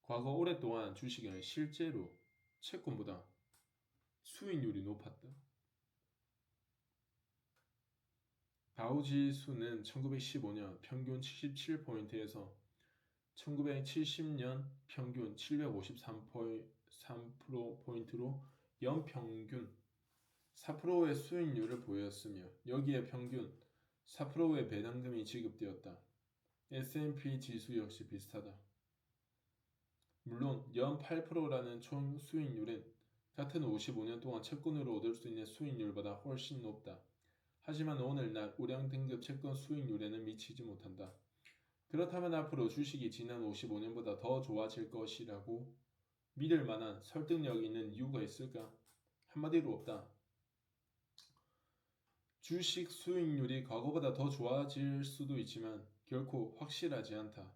과거 오랫동안 주식은 실제로 채권보다 수익률이 높았다. 다우지수는 1915년 평균 77포인트에서 1970년 평균 753포인트로 연평균 4%의 수익률을 보였으며 여기에 평균 4%의 배당금이 지급되었다. S&P 지수 역시 비슷하다. 물론 연 8%라는 총 수익률은 같은 55년 동안 채권으로 얻을 수 있는 수익률보다 훨씬 높다. 하지만 오늘날 우량 등급 채권 수익률에는 미치지 못한다. 그렇다면 앞으로 주식이 지난 55년보다 더 좋아질 것이라고 믿을 만한 설득력 있는 이유가 있을까? 한마디로 없다. 주식 수익률이 과거보다 더 좋아질 수도 있지만 결코 확실하지 않다.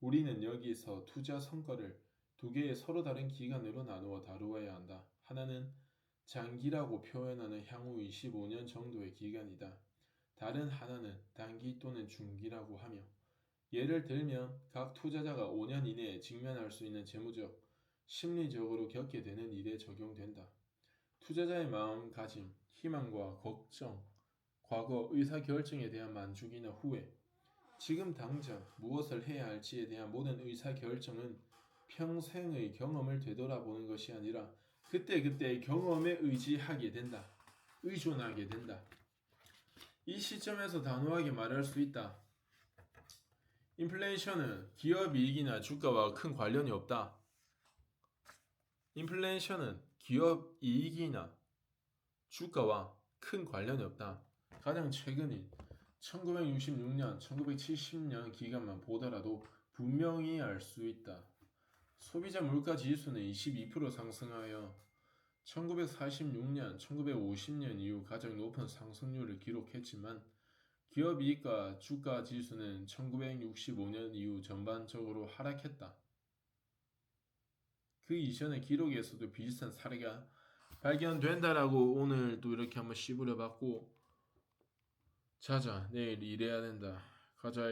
우리는 여기서 투자 성과를 두 개의 서로 다른 기간으로 나누어 다루어야 한다. 하나는 장기라고 표현하는 향후 25년 정도의 기간이다. 다른 하나는 단기 또는 중기라고 하며 예를 들면 각 투자자가 5년 이내에 직면할 수 있는 재무적, 심리적으로 겪게 되는 일에 적용된다. 투자자의 마음가짐, 희망과 걱정, 과거 의사결정에 대한 만족이나 후회, 지금 당장 무엇을 해야 할지에 대한 모든 의사결정은 평생의 경험을 되돌아보는 것이 아니라 그때그때의 경험에 의존하게 된다. 이 시점에서 단호하게 말할 수 있다. 인플레이션은 기업 이익이나 주가와 큰 관련이 없다. 인플레이션은 기업 이익이나 주가와 큰 관련이 없다. 가장 최근인 1966년, 1970년 기간만 보더라도 분명히 알 수 있다. 소비자 물가 지수는 22% 상승하여 1946년, 1950년 이후 가장 높은 상승률을 기록했지만 기업 이익과 주가 지수는 1965년 이후 전반적으로 하락했다. 그 이전의 기록에서도 비슷한 사례가 발견된다라고 오늘 또 이렇게 한번 씹으려 봤고 자자 내일 일해야 된다. 가자.